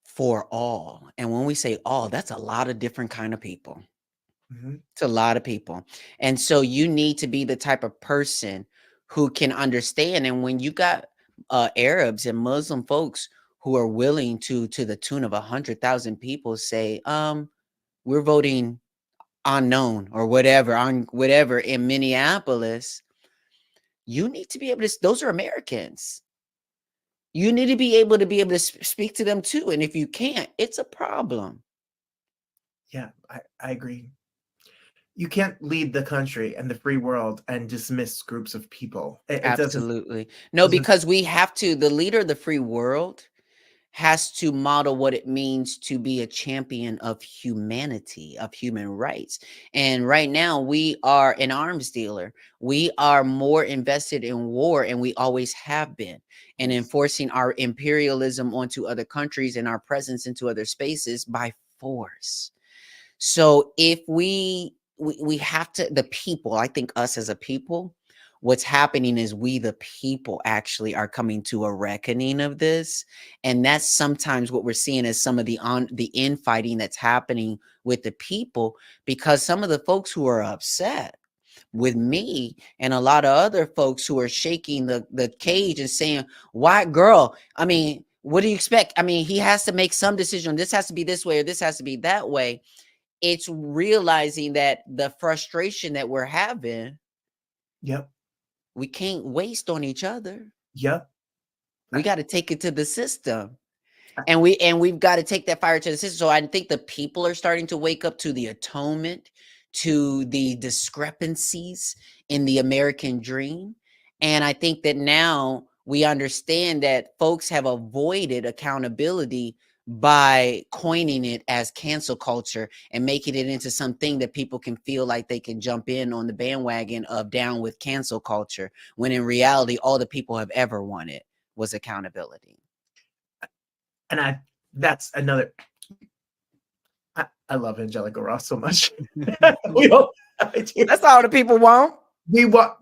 for all. And when we say all, that's a lot of different kind of people. It's a lot of people. And so you need to be the type of person who can understand. And when you got Arabs and Muslim folks who are willing to the tune of 100,000 people say, we're voting unknown or whatever, on whatever in Minneapolis, you need to be able to, those are Americans. You need to be able to speak to them too. And if you can't, it's a problem. Yeah, I agree. You can't lead the country and the free world and dismiss groups of people. Absolutely. No, because we have to, the leader of the free world has to model what it means to be a champion of humanity, of human rights. And right now we are an arms dealer. We are more invested in war, and we always have been, and enforcing our imperialism onto other countries and our presence into other spaces by force. So if we have to, the people, I think us as a people, what's happening is we, the people, actually are coming to a reckoning of this. And that's sometimes what we're seeing as some of the infighting that's happening with the people, because some of the folks who are upset with me and a lot of other folks who are shaking the cage and saying, white girl, I mean, what do you expect? I mean, he has to make some decision. This has to be this way or this has to be that way. It's realizing that the frustration that we're having, we can't waste on each other. We got to take it to the system. And we've got to take that fire to the system. So I think the people are starting to wake up to the atonement, to the discrepancies in the American dream. And I think that now we understand that folks have avoided accountability by coining it as cancel culture and making it into something that people can feel like they can jump in on the bandwagon of down with cancel culture, when in reality, all the people have ever wanted was accountability. And that's another, I love Angelica Ross so much. That's all the people want. We want,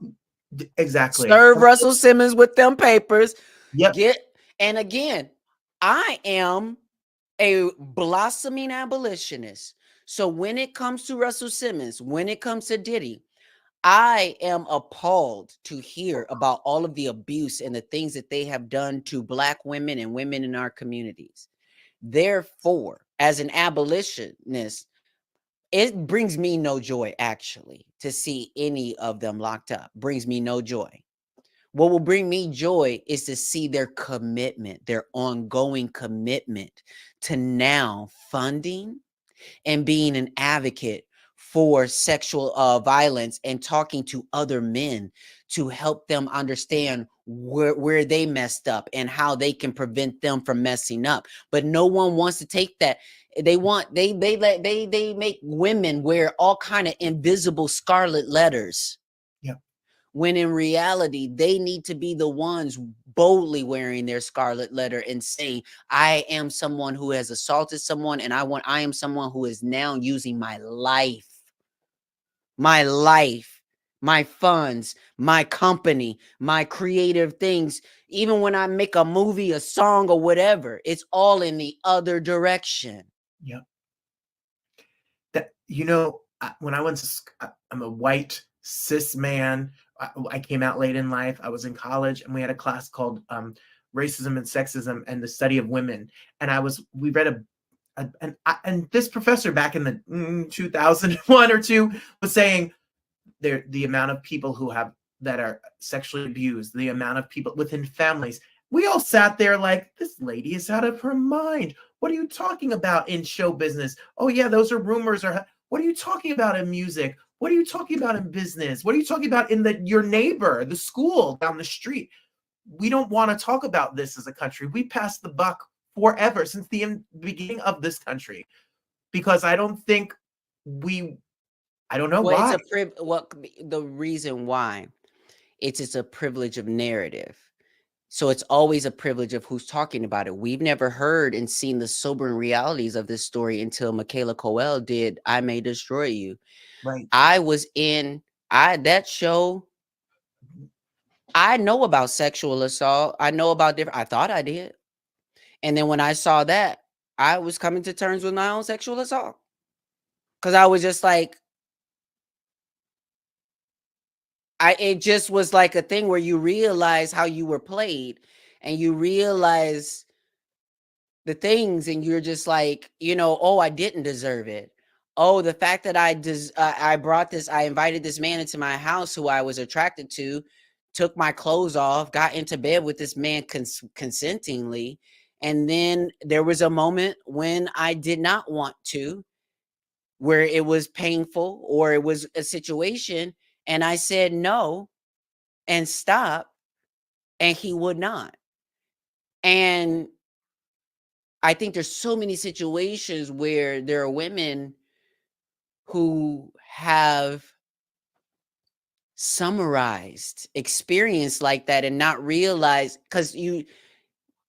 exactly. Serve Russell Simmons with them papers. Yep. And again, I am a blossoming abolitionist. So when it comes to Russell Simmons, when it comes to Diddy, I am appalled to hear about all of the abuse and the things that they have done to Black women and women in our communities. Therefore, as an abolitionist, it brings me no joy, actually, to see any of them locked up. Brings me no joy. What will bring me joy is to see their commitment, their ongoing commitment to now funding and being an advocate for sexual violence and talking to other men to help them understand where they messed up and how they can prevent them from messing up. But no one wants to take that. They make women wear all kind of invisible scarlet letters. When in reality, they need to be the ones boldly wearing their scarlet letter and saying, I am someone who has assaulted someone, and I am someone who is now using my life, my funds, my company, my creative things. Even when I make a movie, a song, or whatever, it's all in the other direction. That, when I went to, I'm a white cis man. I came out late in life. I was in college, and we had a class called Racism and Sexism and the Study of Women. And we read and this professor back in the 2001 or 2 was saying the amount of people that are sexually abused, the amount of people within families, We all sat there like, this lady is out of her mind. What are you talking about in show business? Oh yeah, those are rumors. Or what are you talking about in music? What are you talking about in business? What are you talking about in your neighbor, the school down the street? We don't want to talk about this as a country. We passed the buck forever since the beginning of this country, because I don't think I don't know Well, why. the reason why it's a privilege of narrative. So it's always a privilege of who's talking about it. We've never heard and seen the sobering realities of this story until Michaela Coel did I May Destroy You. Right. I was in that show. I know about sexual assault. I know about different. I thought I did. And then when I saw that, I was coming to terms with my own sexual assault. Because I was just like, it just was like a thing where you realize how you were played and you realize the things, and you're just like, oh, I didn't deserve it. Oh, the fact that I invited this man into my house who I was attracted to, took my clothes off, got into bed with this man consentingly. And then there was a moment when I did not want to, where it was painful or it was a situation, and I said no and stop, and he would not. And I think there's so many situations where there are women who have summarized experience like that and not realize, because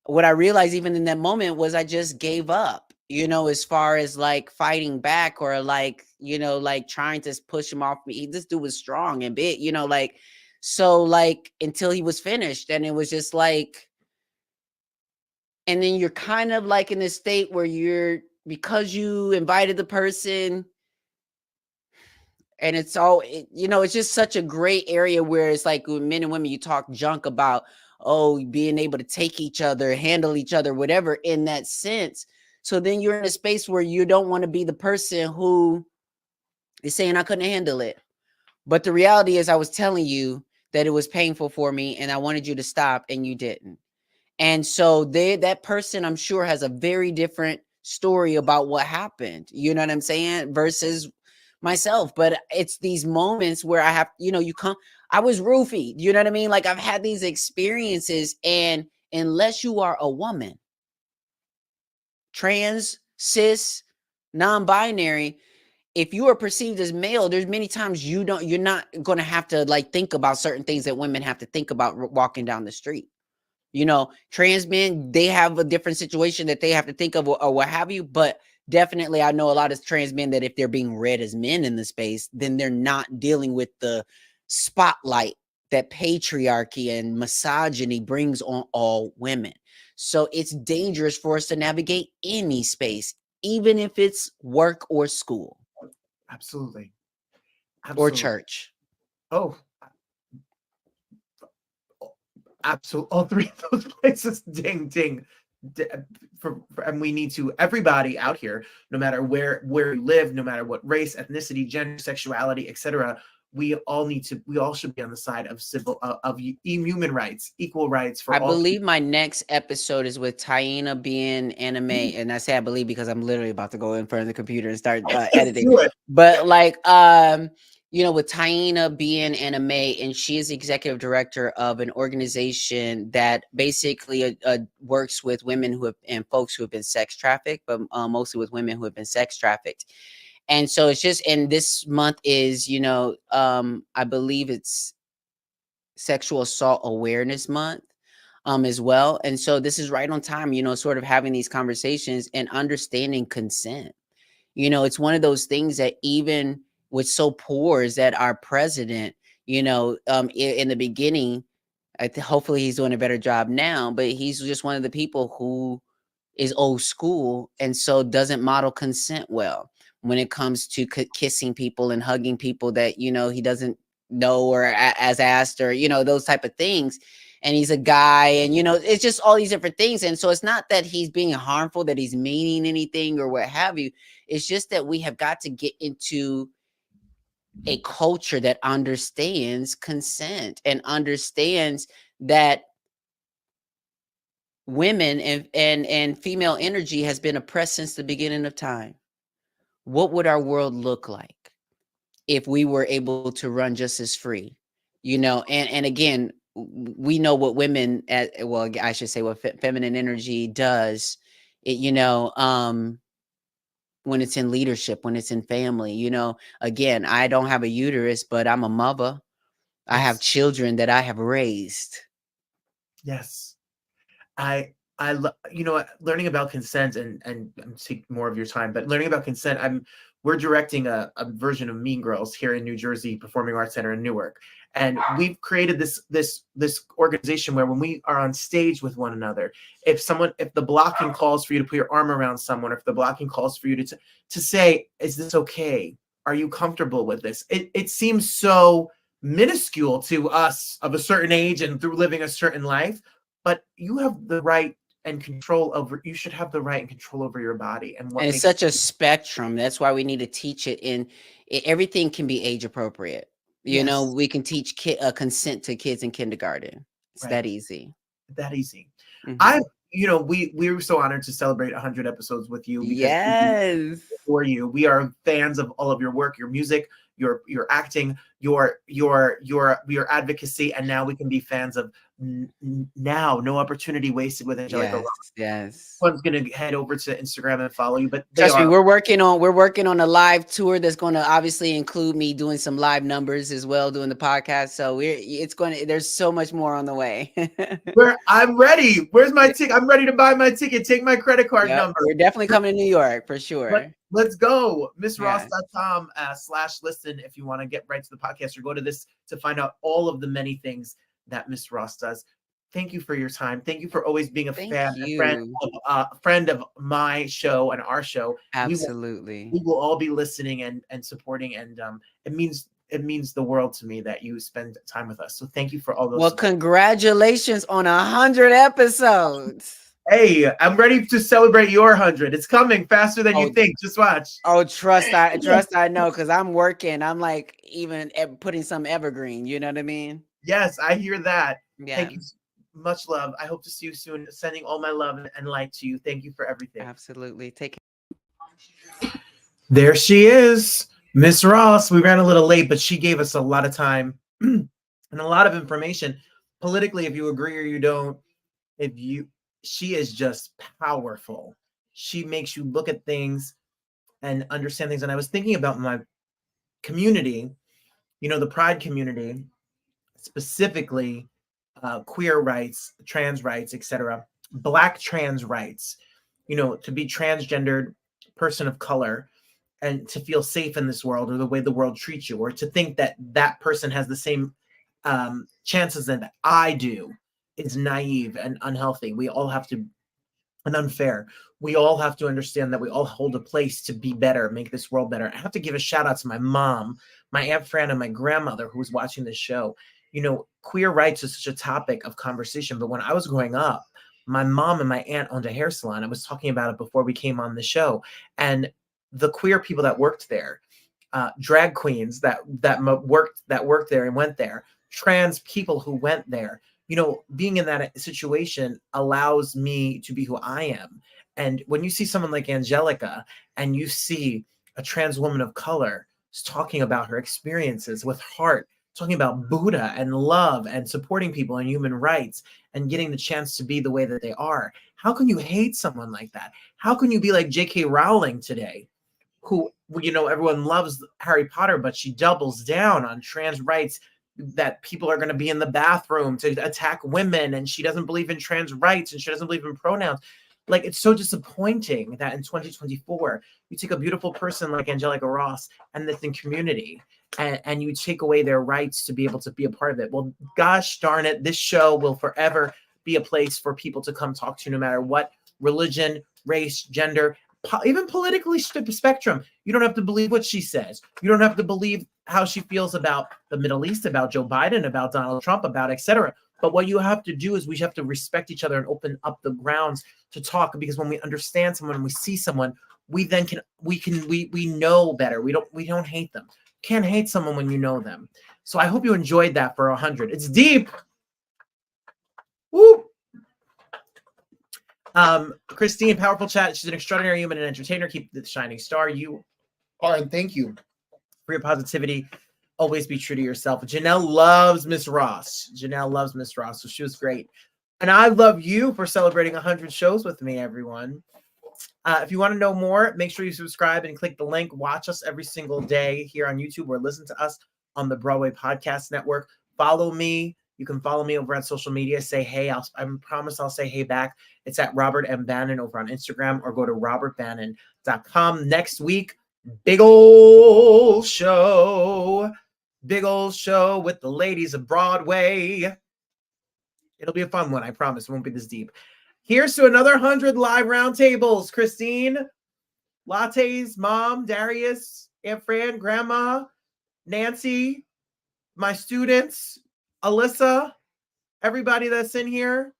what I realized even in that moment was I just gave up, as far as like fighting back or like, like trying to push him off me. This dude was strong and big, like, so like until he was finished, and it was just like, and then you're kind of like in this state where because you invited the person, and it's just such a gray area where it's like with men and women, you talk junk about, being able to take each other, handle each other, whatever, in that sense. So then you're in a space where you don't want to be the person who is saying I couldn't handle it. But the reality is I was telling you that it was painful for me and I wanted you to stop, and you didn't. And so that person, I'm sure, has a very different story about what happened. You know what I'm saying? Versus myself. But it's these moments where I have, I was roofied. You know what I mean? Like I've had these experiences, and unless you are a woman, trans, cis, non-binary, if you are perceived as male, there's many times you're not going to have to like think about certain things that women have to think about walking down the street. Trans men, they have a different situation that they have to think of or what have you. But definitely, I know a lot of trans men that if they're being read as men in the space, then they're not dealing with the spotlight that patriarchy and misogyny brings on all women. So it's dangerous for us to navigate any space, even if it's work or school. Absolutely. Or church. Oh, absolutely. All three of those places, ding, ding. And we need to, everybody out here, no matter where you live, no matter what race, ethnicity, gender, sexuality, etc., we all should be on the side of human rights, equal rights for all. I believe my next episode is with Taina being anime, and I say I believe because I'm literally about to go in front of the computer and start editing. But like, with Taina being anime, and she is executive director of an organization that basically works with women and folks who have been sex trafficked, but mostly with women who have been sex trafficked. And so it's just, and this month is, I believe it's Sexual Assault Awareness Month as well. And so this is right on time, sort of having these conversations and understanding consent. It's one of those things that even what's so poor is that our president, in the beginning, hopefully he's doing a better job now, but he's just one of the people who is old school and so doesn't model consent well when it comes to kissing people and hugging people that he doesn't know or as asked or those type of things. And he's a guy, and it's just all these different things. And so it's not that he's being harmful, that he's meaning anything or what have you. It's just that we have got to get into a culture that understands consent and understands that women and female energy has been oppressed since the beginning of time. What would our world look like if we were able to run just as free? And again, we know what women well, I should say what feminine energy does. When it's in leadership, when it's in family, again, I don't have a uterus, but I'm a mother. I have children that I have raised. Yes. Learning about consent, and I'm taking more of your time, but learning about consent, we're directing a version of Mean Girls here in New Jersey Performing Arts Center in Newark. And we've created this organization where when we are on stage with one another, if the blocking calls for you to put your arm around someone, or if the blocking calls for you to say, is this okay? Are you comfortable with this? It seems so minuscule to us of a certain age and through living a certain life, but you have the right and control over, you should have the right and control over your body. And it's such a spectrum. That's why we need to teach it everything can be age appropriate. We can teach consent to kids in kindergarten. It's right. That easy. Mm-hmm. We were so honored to celebrate 100 episodes with you. Yes. For you. We are fans of all of your work, your music, your acting, your advocacy, and now we can be fans of now No Opportunity Wasted with Angelica Ross. Yes. One's gonna head over to Instagram and follow you, but trust me, we're working on a live tour that's going to obviously include me doing some live numbers as well, doing the podcast. So there's so much more on the way. I'm ready. Where's my ticket? I'm ready to buy my ticket. Take my credit card number. We're definitely coming to New York for sure. Let's go. MissRoss.com /listen if you want to get right to the podcast, or go to this to find out all of the many things that Miss Ross does. Thank you for your time. Thank you for always being a friend of my show and our show. Absolutely. We will all be listening and supporting, and it means the world to me that you spend time with us. So thank you for all those. Well, congratulations on 100 episodes. Hey, I'm ready to celebrate your 100. It's coming faster than you think. Just watch. Oh, trust I know, because I'm working. I'm like even putting some evergreen. You know what I mean? Yes, I hear that. Yeah. Thank you. Much love. I hope to see you soon. Sending all my love and light to you. Thank you for everything. Absolutely. Take care. There she is, Miss Ross. We ran a little late, but she gave us a lot of time and a lot of information. Politically, if you agree or you don't, she is just powerful. She makes you look at things and understand things. And I was thinking about my community, the Pride community, specifically queer rights, trans rights, etc., Black trans rights, to be transgendered person of color and to feel safe in this world, or the way the world treats you, or to think that that person has the same chances that I do, is naive and unhealthy. We all have to, and unfair. We all have to understand that we all hold a place to be better, make this world better. I have to give a shout out to my mom, my Aunt Fran, and my grandmother who was watching this show. Queer rights is such a topic of conversation, but when I was growing up, my mom and my aunt owned a hair salon. I was talking about it before we came on the show, and the queer people that worked there, drag queens that worked there and went there, trans people who went there, being in that situation allows me to be who I am. And when you see someone like Angelica, and you see a trans woman of color talking about her experiences with heart, talking about Buddha and love and supporting people and human rights and getting the chance to be the way that they are, how can you hate someone like that? How can you be like J.K. Rowling today, who, everyone loves Harry Potter, but she doubles down on trans rights, that people are going to be in the bathroom to attack women, and she doesn't believe in trans rights, and she doesn't believe in pronouns. Like, it's so disappointing that in 2024, you take a beautiful person like Angelica Ross and this in community, and you take away their rights to be able to be a part of it. Well, gosh darn it, this show will forever be a place for people to come talk to, no matter what religion, race, gender, even politically spectrum. You don't have to believe what she says. You don't have to believe how she feels about the Middle East, about Joe Biden, about Donald Trump, about etc. But what you have to do is we have to respect each other and open up the grounds to talk, because when we understand someone and we see someone, we know better. We don't hate them. Can't hate someone when you know them. So I hope you enjoyed that for 100. It's deep. Woo! Christine, powerful chat. She's an extraordinary human and entertainer. Keep the shining star you are, and thank you for your positivity. Always be true to yourself. Janelle loves Miss Ross. So she was great. And I love you for celebrating 100 shows with me, everyone. If you want to know more, make sure you subscribe and click the link. Watch us every single day here on YouTube or listen to us on the Broadway Podcast Network. Follow me. You can follow me over on social media. Say hey. I promise I'll say hey back. It's at Robert M. Bannon over on Instagram, or go to robertbannon.com. Next week, big old show with the ladies of Broadway. It'll be a fun one, I promise. It won't be this deep. Here's to another 100 live roundtables. Christine, Lattes, Mom, Darius, Aunt Fran, Grandma, Nancy, my students, Alyssa, everybody that's in here,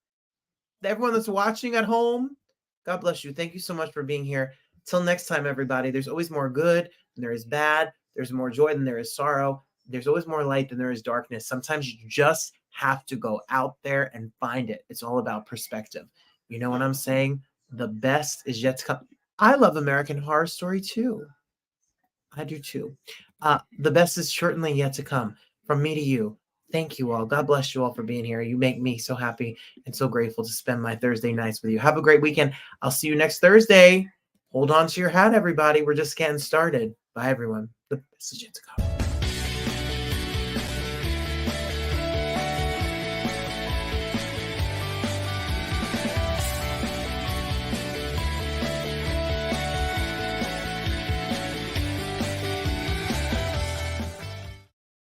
everyone that's watching at home. God bless you. Thank you so much for being here. Till next time, everybody. There's always more good than there is bad. There's more joy than there is sorrow. There's always more light than there is darkness. Sometimes you just have to go out there and find it. It's all about perspective. You know what I'm saying? The best is yet to come. I love American Horror Story too. I do too. The best is certainly yet to come. From me to you. Thank you all. God bless you all for being here. You make me so happy and so grateful to spend my Thursday nights with you. Have a great weekend. I'll see you next Thursday. Hold on to your hat, everybody. We're just getting started. Bye, everyone. The best is yet to come.